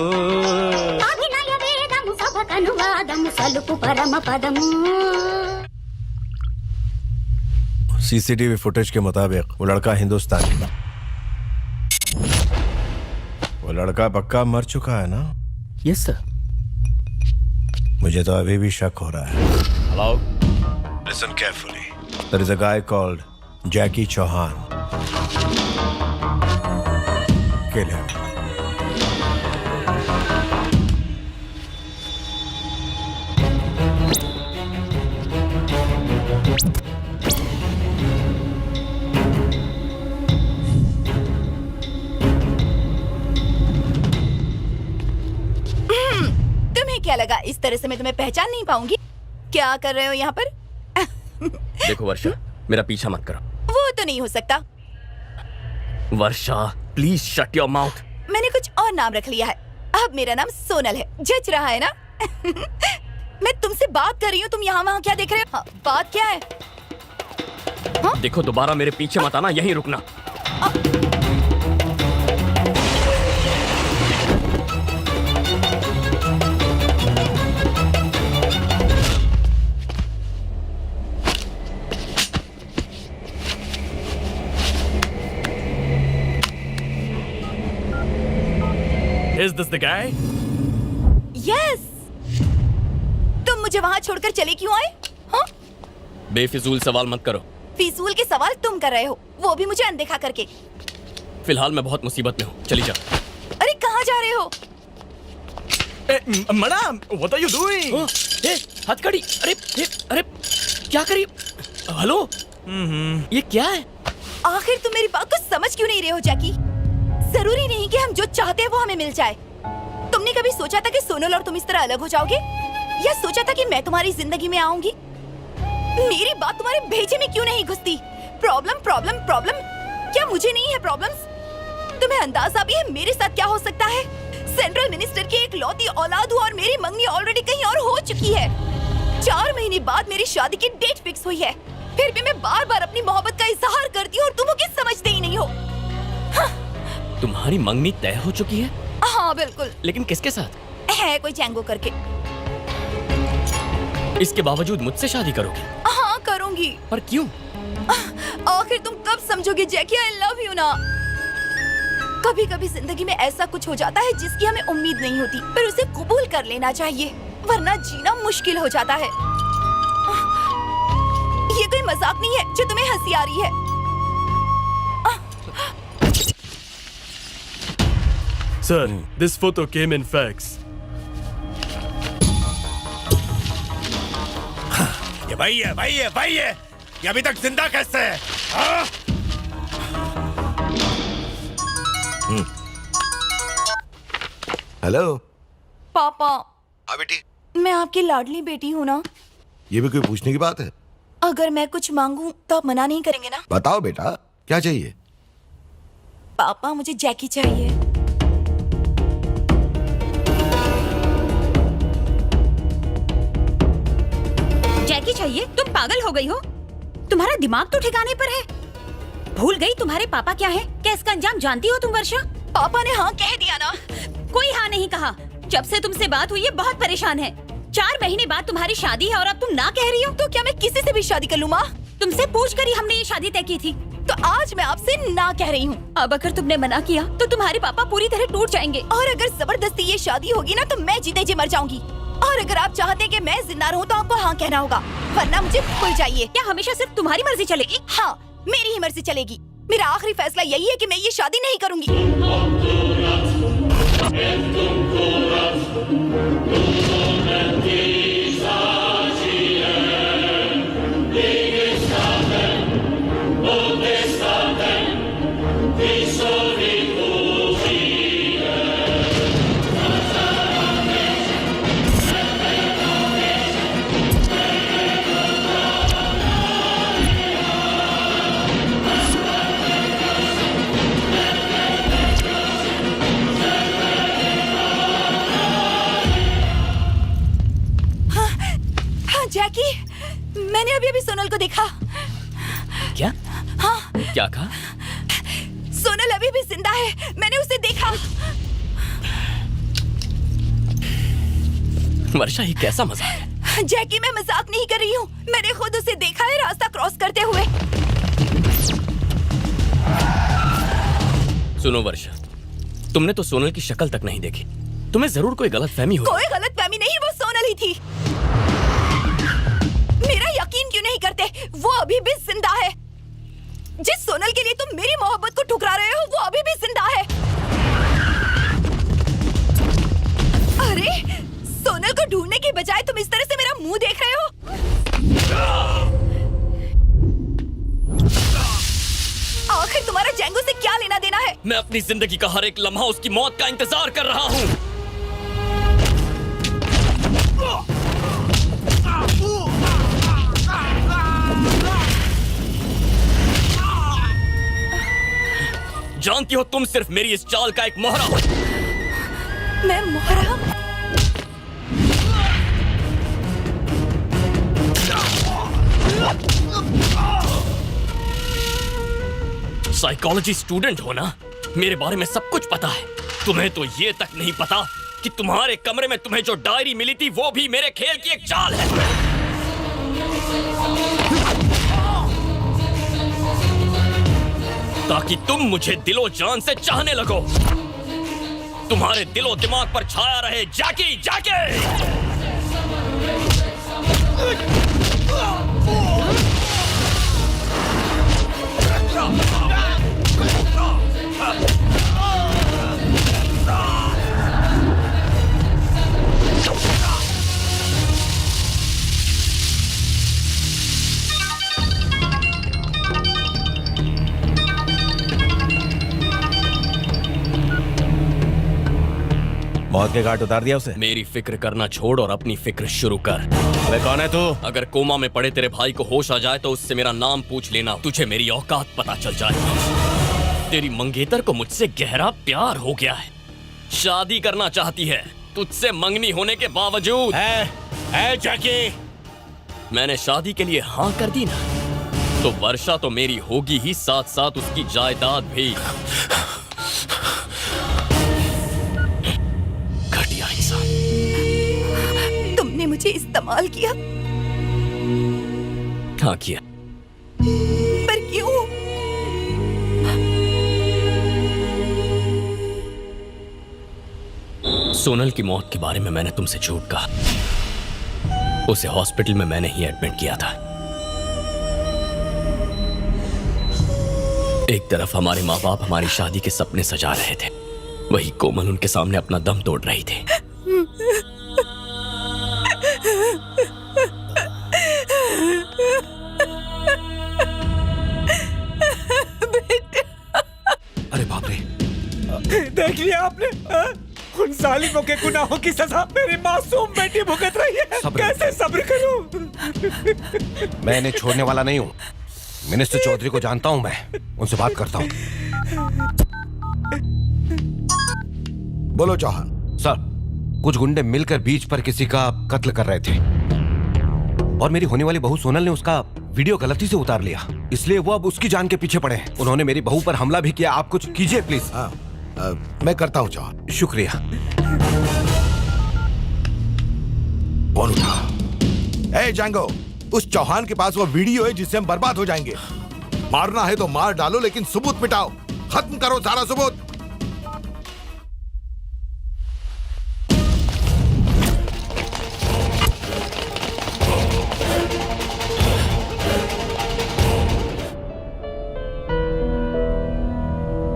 అభినయ వేదము సభకనువాదము సలుపు పరమ పదము। सीसीटीवी फुटेज के मुताबिक वो लड़का हिंदुस्तानी, वो लड़का पक्का मर चुका है ना? Yes sir. मुझे तो अभी भी शक हो रहा है। Hello Listen carefully. There is a guy called Jackie Chauhan. Kill him. तुम्हें क्या लगा इस तरह से मैं तुम्हें पहचान नहीं पाऊंगी? क्या कर रहे हो यहाँ पर? देखो वर्षा, मेरा पीछा मत करो। वो तो नहीं हो सकता। वर्षा प्लीज शट योर माउथ। मैंने कुछ और नाम रख लिया है। अब मेरा नाम सोनल है। जच रहा है ना? मैं तुमसे बात कर रही हूँ, तुम यहाँ वहाँ क्या देख रहे हो? हाँ, बात क्या है? देखो दोबारा मेरे पीछे मत आना, यहीं रुकना। Is this the guy? Yes. तुम मुझे वहाँ छोड़कर चले क्यों आए? हाँ? बेफिजूल सवाल मत करो। फिजूल के सवाल तुम कर रहे हो, वो भी मुझे अनदेखा करके। फिलहाल मैं बहुत मुसीबत में हूँ, चली जाओ। अरे कहाँ जा रहे हो? Madam, what are you doing? हथकड़ी। अरे क्या करी? हेलो, ये क्या है? आखिर तुम मेरी बात को समझ क्यों नहीं रहे हो जैकी? जरूरी नहीं कि हम जो चाहते हैं वो हमें मिल जाए। तुमने कभी सोचा था कि सोनल और तुम इस तरह अलग हो जाओगे? या सोचा था कि मैं तुम्हारी जिंदगी में आऊंगी? मेरी बात तुम्हारे भेजे में क्यों नहीं घुसती? प्रॉब्लम क्या मुझे नहीं है प्रॉब्लम्स? तुम्हें अंदाजा भी है मेरे साथ क्या हो सकता है? सेंट्रल मिनिस्टर की एक लौती औलाद हूँ और मेरी मंगनी ऑलरेडी कहीं और हो चुकी है। 4 महीने बाद मेरी शादी की डेट फिक्स हुई है। फिर भी मैं बार बार अपनी मोहब्बत का इजहार करती हूँ और तुम मुझे समझते ही नहीं हो। तुम्हारी मंगनी तय हो चुकी है? हाँ बिल्कुल। लेकिन किसके साथ? है कोई चैंगो करके। इसके बावजूद मुझसे शादी करोगी? हाँ करूंगी। पर क्यों? आखिर तुम कब समझोगे जैकी, आई लव यू ना। कभी कभी जिंदगी में ऐसा कुछ हो जाता है जिसकी हमें उम्मीद नहीं होती, पर उसे कबूल कर लेना चाहिए, वरना जीना मुश्किल हो जाता है। ये कोई मजाक नहीं है जो तुम्हें हंसी आ रही है। Sir, this photo came in fax. ये भाई है। ये अभी तक जिंदा कैसे है? हाँ? हेलो पापा। हाँ बेटी। मैं आपकी लाडली बेटी हूँ ना? ये भी कोई पूछने की बात है? अगर मैं कुछ मांगूं तो आप मना नहीं करेंगे ना? बताओ बेटा, क्या चाहिए? पापा मुझे जैकी चाहिए। जैकी चाहिए? तुम पागल हो गई हो? तुम्हारा दिमाग तो ठिकाने पर है। भूल गई तुम्हारे पापा क्या है? क्या इसका अंजाम जानती हो तुम वर्षा? पापा ने हाँ कह दिया ना। कोई हाँ नहीं कहा। जब से तुमसे बात हुई है बहुत परेशान है। 4 महीने बाद तुम्हारी शादी है और अब तुम ना कह रही हो? तो क्या मैं किसी से भी शादी कर लूं माँ? तुमसे पूछ कर ही हमने ये शादी तय की थी। तो आज मैं आपसे ना कह रही हूँ। अब अगर तुमने मना किया तो तुम्हारे पापा पूरी तरह टूट जाएंगे। और अगर जबरदस्ती ये शादी होगी ना तो मैं जीते जी मर जाऊंगी। और अगर आप चाहते हैं कि मैं जिंदा रहूं तो आपको हाँ कहना होगा, वरना मुझे भूल जाइए। क्या हमेशा सिर्फ तुम्हारी मर्जी चलेगी? हाँ मेरी ही मर्जी चलेगी। मेरा आखिरी फैसला यही है कि मैं ये शादी नहीं करूंगी। जैकी, मैंने अभी सोनल को देखा। क्या? हाँ। क्या कहा? सोनल अभी भी जिंदा है, मैंने उसे देखा। वर्षा ये कैसा मजाक है? जैकी मैं मजाक नहीं कर रही हूँ, मैंने खुद उसे देखा है रास्ता क्रॉस करते हुए। सुनो वर्षा, तुमने तो सोनल की शक्ल तक नहीं देखी, तुम्हें जरूर कोई गलतफहमी हुई। कोई गलतफहमी नहीं, वो सोनल ही थी। मेरा यकीन क्यों नहीं करते? वो अभी भी जिंदा है। जिस सोनल के लिए तुम मेरी मोहब्बत को ठुकरा रहे हो, वो अभी भी जिंदा है। अरे, सोनल को ढूंढने की बजाय तुम इस तरह से मेरा मुंह देख रहे हो। आखिर तुम्हारा जैंगो से क्या लेना देना है? मैं अपनी जिंदगी का हर एक लम्हा उसकी मौत का इंतजार कर रहा हूँ। जानती हो, तुम सिर्फ मेरी इस चाल का एक मोहरा हो। मैं मोहरा? साइकोलॉजी स्टूडेंट हो ना? मेरे बारे में सब कुछ पता है। तुम्हें तो ये तक नहीं पता कि तुम्हारे कमरे में तुम्हें जो डायरी मिली थी वो भी मेरे खेल की एक चाल है। ताकि तुम मुझे दिलो जान से चाहने लगो। तुम्हारे दिलो दिमाग पर छाया रहे जैकी, जैकी। मौत के घाट उतार दिया उसे। मेरी फिक्र करना छोड़ और अपनी फिक्र शुरू कर। अबे कौन है तू? अगर कोमा में पड़े तेरे भाई को होश आ जाए तो उससे मेरा नाम पूछ लेना, तुझे मेरी औकात पता चल जाए। तेरी मंगेतर को मुझसे गहरा प्यार हो गया है, शादी करना चाहती है तुझसे मंगनी होने के बावजूद। जैकी, मैंने शादी के लिए हाँ कर दी ना, तो वर्षा तो मेरी होगी ही, साथ साथ उसकी जायदाद भी। घटिया इंसान। तुमने मुझे इस्तेमाल किया। हाँ किया। पर क्यों? सोनल की मौत के बारे में मैंने तुमसे झूठ कहा। उसे हॉस्पिटल में मैंने ही एडमिट किया था। एक तरफ हमारे माँ बाप हमारी शादी के सपने सजा रहे थे, वही कोमल उनके सामने अपना दम तोड़ रही थी। अरे बाप रे, देख लिया आपने? उन जालिमों के गुनाहों की सजा मेरी मासूम बेटी भुगत रही है। कैसे सब्र करूं? मैं इन्हें छोड़ने वाला नहीं हूँ। मिनिस्टर चौधरी को जानता हूँ, मैं उनसे बात करता हूँ। बोलो चौहान। सर, कुछ गुंडे मिलकर बीच पर किसी का कत्ल कर रहे थे और मेरी होने वाली बहू सोनल ने उसका वीडियो गलती से उतार लिया, इसलिए वो अब उसकी जान के पीछे पड़े हैं। उन्होंने मेरी बहू पर हमला भी किया। आप कुछ कीजिए प्लीज। मैं करता हूँ चौहान। शुक्रिया। कौन उठा? ए जैंगो, उस चौहान के पास वो वीडियो है जिससे हम बर्बाद हो जाएंगे। मारना है तो मार डालो, लेकिन सबूत मिटाओ। खत्म करो सारा सबूत।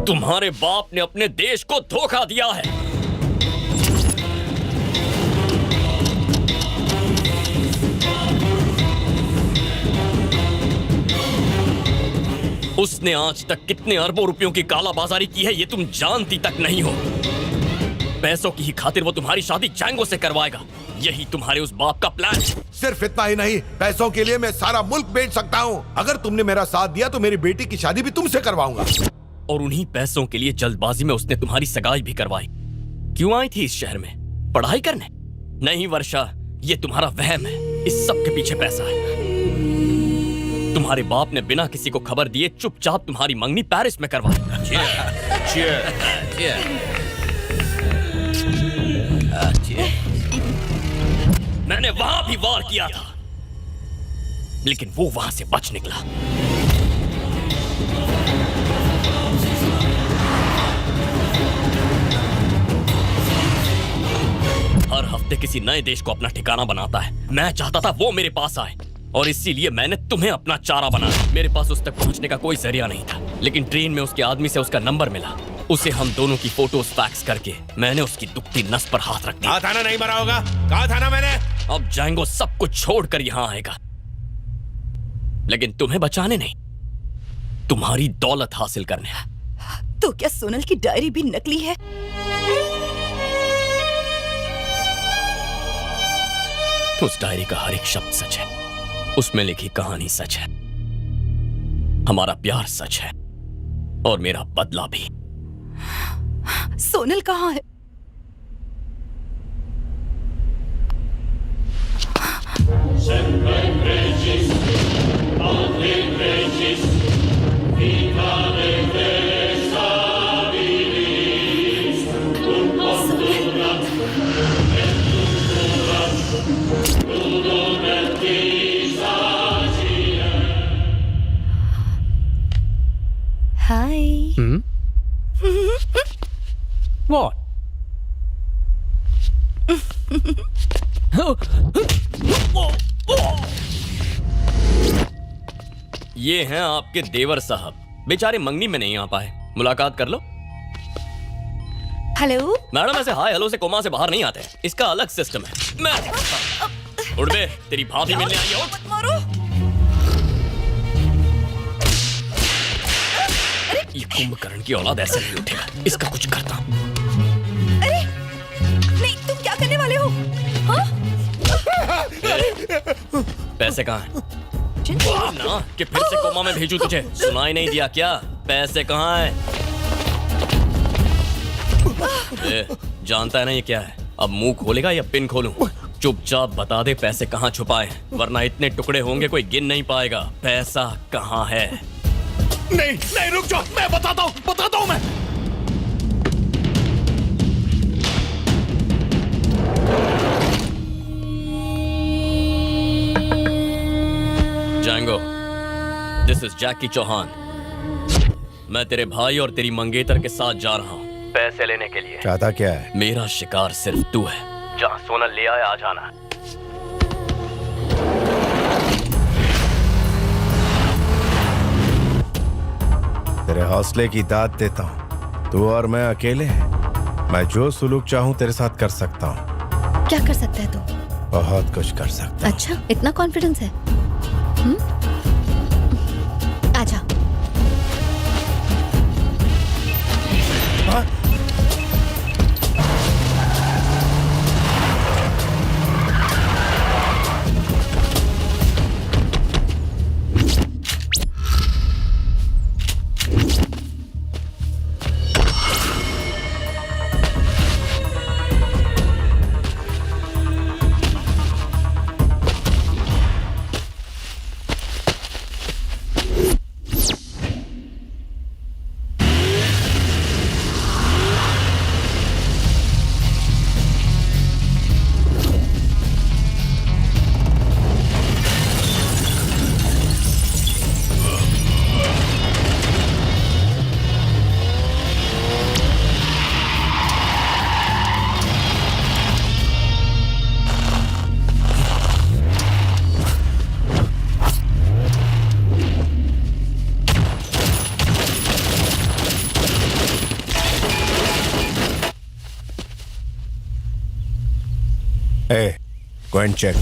तुम्हारे बाप ने अपने देश को धोखा दिया है। उसने आज तक कितने अरबों रुपयों की कालाबाजारी की है ये तुम जानती तक नहीं हो। पैसों की ही खातिर वो तुम्हारी शादी जैंगो से करवाएगा। यही तुम्हारे उस बाप का प्लान। सिर्फ इतना ही नहीं, पैसों के लिए मैं सारा मुल्क बेच सकता हूँ। अगर तुमने मेरा साथ दिया तो मेरी बेटी की शादी भी तुमसे करवाऊंगा। और उन्हीं पैसों के लिए जल्दबाजी में उसने तुम्हारी सगाई भी करवाई। क्यों आई थी इस शहर में? पढ़ाई करने? नहीं वर्षा, ये तुम्हारा वहम है। इस सब के पीछे पैसा है। तुम्हारे बाप ने बिना किसी को खबर दिए चुपचाप तुम्हारी मंगनी पेरिस में करवाई। मैंने वहां भी वार किया था, लेकिन वो वहां से बच निकला। हर हफ्ते किसी नए देश को अपना ठिकाना बनाता है। मैं चाहता था वो मेरे पास आए और इसीलिए मैंने तुम्हें अपना चारा बनाया। मेरे पास उस तक पहुंचने का कोई जरिया नहीं था, लेकिन ट्रेन में उसके आदमी से उसका नंबर मिला। उसे हम दोनों की फोटोज फैक्स करके मैंने उसकी दुखती नस पर हाथ रख दिया। कहा था ना नहीं मरा होगा, कहा था ना मैंने। अब जाएंगो सब कुछ छोड़कर यहाँ आएगा, लेकिन तुम्हें बचाने नहीं, तुम्हारी दौलत हासिल करने। तो क्या सोनल की डायरी भी नकली है? उस डायरी का हर एक शब्द सच है, उसमें लिखी कहानी सच है, हमारा प्यार सच है और मेरा बदला भी। सोनल कहाँ है? हाय। What? ये हैं आपके देवर साहब, बेचारे मंगनी में नहीं आ पाए। मुलाकात कर लो। हेलो मैडम, ऐसे हाय हेलो से कोमा से बाहर नहीं आते, इसका अलग सिस्टम है। मैं उड़ बे, तेरी भाभी मिलने आई हो। मत मारो। ये कुंभकर्ण की औलाद ऐसे नहीं उठेगा, इसका कुछ करता हूं। अरे नहीं, तुम क्या करने वाले हो? हाँ? पैसे कहाँ हैं? ना कि फिर से कोमा में भेजूं तुझे? सुनाई नहीं दिया क्या? पैसे कहाँ हैं? जानता है ना ये क्या है? अब मुंह खोलेगा या पिन खोलूं? चुपचाप बता दे पैसे कहाँ छुपाए, वरना इतने टुकड़े होंगे कोई गिन नहीं पाएगा। पैसा कहाँ है? नहीं नहीं, रुक जाओ, मैं बताता हूँ मैं। जैंगो, दिस इज जैकी चौहान। मैं तेरे भाई और तेरी मंगेतर के साथ जा रहा हूँ पैसे लेने के लिए। चाहता क्या है? मेरा शिकार सिर्फ तू है। जहाँ सोना ले आया आ जाना। तेरे हौसले की दाद देता हूँ। तू और मैं अकेले हैं। मैं जो सुलूक चाहूँ तेरे साथ कर सकता हूँ। क्या कर सकता है तू? बहुत कुछ कर सकता। अच्छा, इतना कॉन्फिडेंस है? आजा। Hey, go and check.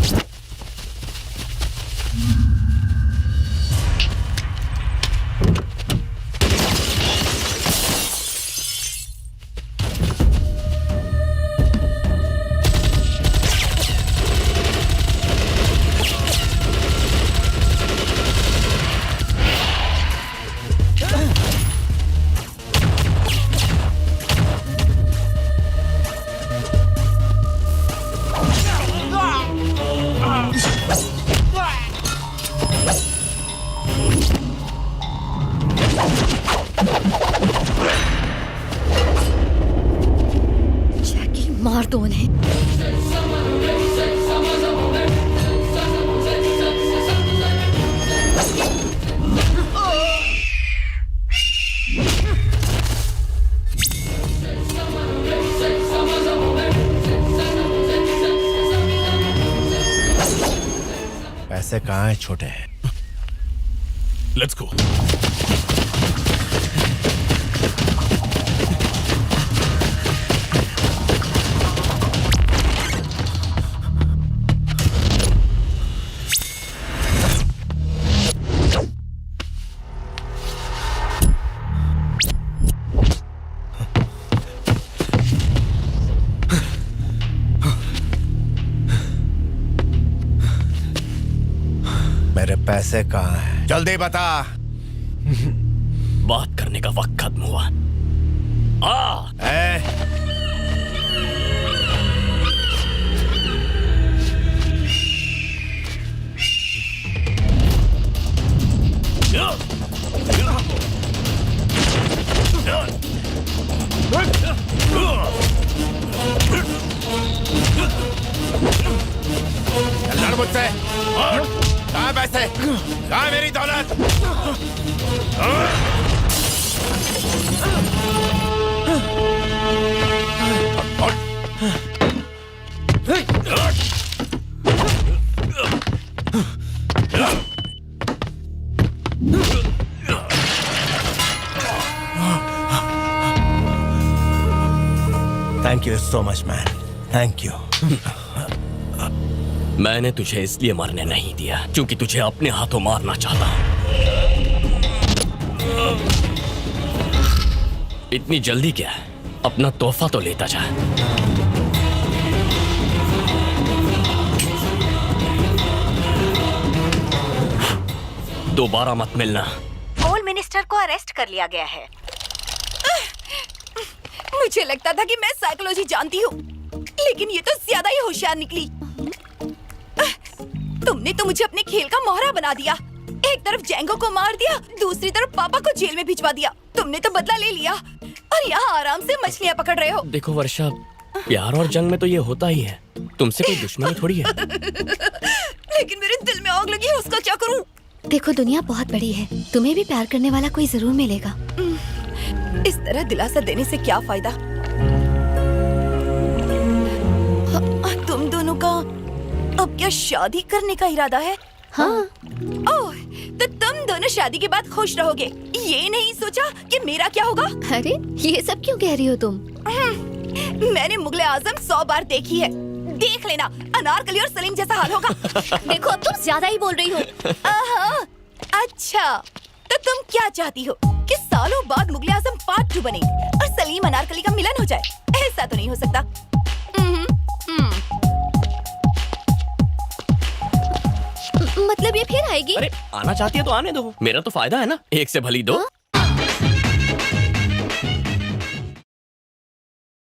मार दो उन्हें। पैसे कहाँ हैं छोटे? Let's go. मेरे पैसे कहाँ हैं? जल्दी बता। बात करने का वक्त खत्म हुआ। लड़ मुझसे। कहाँ है पैसे? कहाँ है मेरी दौलत? Thank you so much man, thank you. मैंने तुझे इसलिए मरने नहीं दिया क्योंकि तुझे अपने हाथों मारना चाहता हूं। इतनी जल्दी क्या है? अपना तोहफा तो लेता जा। दोबारा मत मिलना। होम मिनिस्टर को अरेस्ट कर लिया गया है। मुझे लगता था कि मैं साइकोलॉजी जानती हूँ, लेकिन ये तो ज्यादा ही होशियार निकली। तुमने तो मुझे अपने खेल का मोहरा बना दिया। एक तरफ जेंगो को मार दिया, दूसरी तरफ पापा को जेल में भिजवा दिया। तुमने तो बदला ले लिया और यहाँ आराम से मछलियाँ पकड़ रहे हो। देखो वर्षा, प्यार और जंग में तो ये होता ही है। तुमसे कोई दुश्मनी थोड़ी है। लेकिन मेरे दिल में आग लगी है, उसका क्या करूँ? देखो दुनिया बहुत बड़ी है, तुम्हें भी प्यार करने वाला कोई जरूर मिलेगा। इस तरह दिलासा देने से क्या फायदा? तुम दोनों का अब क्या शादी करने का इरादा है? हाँ। ओह, तो तुम दोनों शादी के बाद खुश रहोगे। ये नहीं सोचा कि मेरा क्या होगा? अरे ये सब क्यों कह रही हो तुम? मैंने मुगले आजम 100 बार देखी है। देख लेना, अनारकली और सलीम जैसा हाल होगा। देखो अब तुम ज्यादा ही बोल रही हो। अच्छा, तो तुम क्या चाहती हो कि सालों बाद मुगले आजम पार्ट 2 बने और सलीम अनारकली का मिलन हो जाए? ऐसा तो नहीं हो सकता। मतलब ये फिर आएगी? अरे आना चाहती है तो आने दो, मेरा तो फायदा है ना। एक से भली दो।